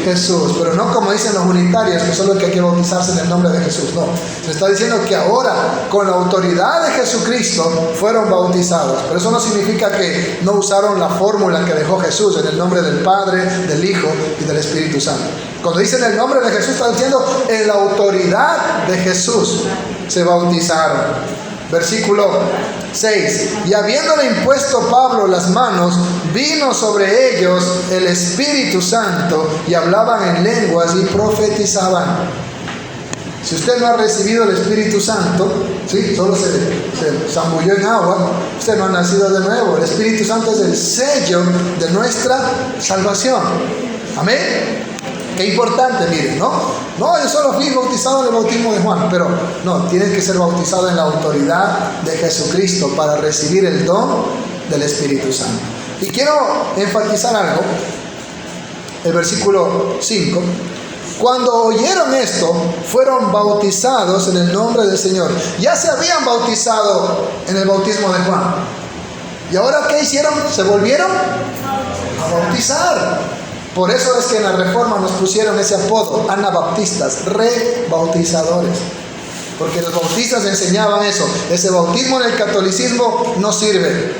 Jesús. Pero no como dicen los unitarios, que solo que hay que bautizarse en el nombre de Jesús. No, se está diciendo que ahora, con la autoridad de Jesucristo, fueron bautizados. Pero eso no significa que no usaron la fórmula que dejó Jesús en el nombre del Padre, del Hijo y del Espíritu Santo. Cuando dicen el nombre de Jesús, está diciendo en la autoridad de Jesús se bautizaron. Versículo 6. Y habiéndole impuesto Pablo las manos, vino sobre ellos el Espíritu Santo y hablaban en lenguas y profetizaban. Si usted no ha recibido el Espíritu Santo, ¿sí? Solo se zambulló en agua, usted no ha nacido de nuevo. El Espíritu Santo es el sello de nuestra salvación. Amén. Qué importante, miren, ¿no? No, yo solo fui bautizado en el bautismo de Juan, pero no, tienes que ser bautizado en la autoridad de Jesucristo para recibir el don del Espíritu Santo. Y quiero enfatizar algo, el versículo 5. Cuando oyeron esto, fueron bautizados en el nombre del Señor. Ya se habían bautizado en el bautismo de Juan. ¿Y ahora qué hicieron? Se volvieron a bautizar. Por eso es que en la Reforma nos pusieron ese apodo, anabaptistas, rebautizadores. Porque los bautistas enseñaban eso. Ese bautismo en el catolicismo no sirve.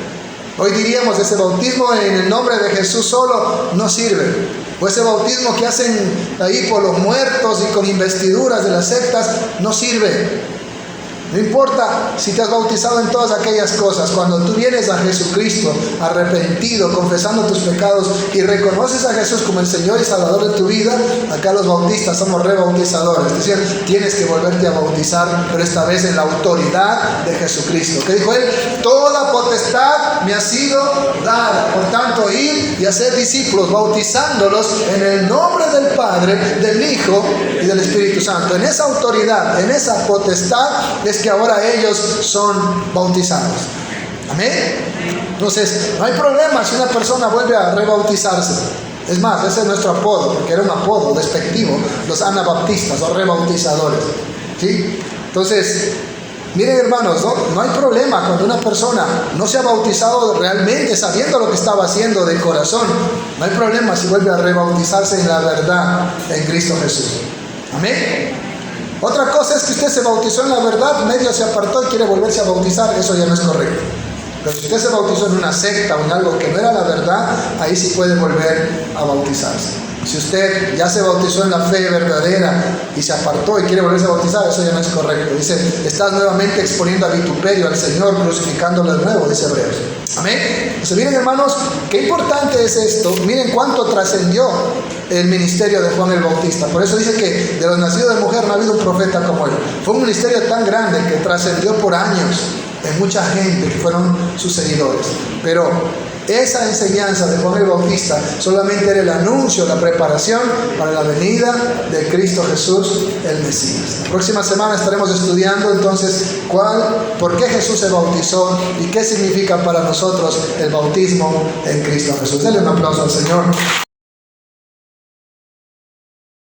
Hoy diríamos, ese bautismo en el nombre de Jesús solo no sirve. O ese bautismo que hacen ahí por los muertos y con investiduras de las sectas no sirve. No importa si te has bautizado en todas aquellas cosas, cuando tú vienes a Jesucristo arrepentido, confesando tus pecados y reconoces a Jesús como el Señor y Salvador de tu vida, acá los bautistas somos rebautizadores. Es decir, tienes que volverte a bautizar, pero esta vez en la autoridad de Jesucristo. ¿Qué dijo él? Toda potestad me ha sido dada. Por tanto, ir y hacer discípulos, bautizándolos en el nombre del Padre, del Hijo y del Espíritu Santo. En esa autoridad, en esa potestad es que ahora ellos son bautizados. Amén. Entonces, no hay problema si una persona vuelve a rebautizarse. Es más, ese es nuestro apodo, porque era un apodo despectivo, los anabaptistas o rebautizadores. ¿Sí? Entonces, miren hermanos, no hay problema cuando una persona no se ha bautizado realmente sabiendo lo que estaba haciendo de corazón. No hay problema si vuelve a rebautizarse en la verdad en Cristo Jesús. Amén. Otra cosa es que usted se bautizó en la verdad, medio se apartó y quiere volverse a bautizar, eso ya no es correcto. Pero si usted se bautizó en una secta o en algo que no era la verdad, ahí sí puede volver a bautizarse. Si usted ya se bautizó en la fe verdadera y se apartó y quiere volverse a bautizar, eso ya no es correcto. Dice, estás nuevamente exponiendo a vituperio al Señor, crucificándolo de nuevo, dice Hebreos. Amén. Entonces, miren hermanos, qué importante es esto. Miren cuánto trascendió el ministerio de Juan el Bautista. Por eso dice que de los nacidos de mujer no ha habido un profeta como él. Fue un ministerio tan grande que trascendió por años en mucha gente que fueron sus seguidores. Pero esa enseñanza de Juan el Bautista solamente era el anuncio, la preparación para la venida de Cristo Jesús, el Mesías. La próxima semana estaremos estudiando entonces por qué Jesús se bautizó y qué significa para nosotros el bautismo en Cristo Jesús. Denle un aplauso al Señor.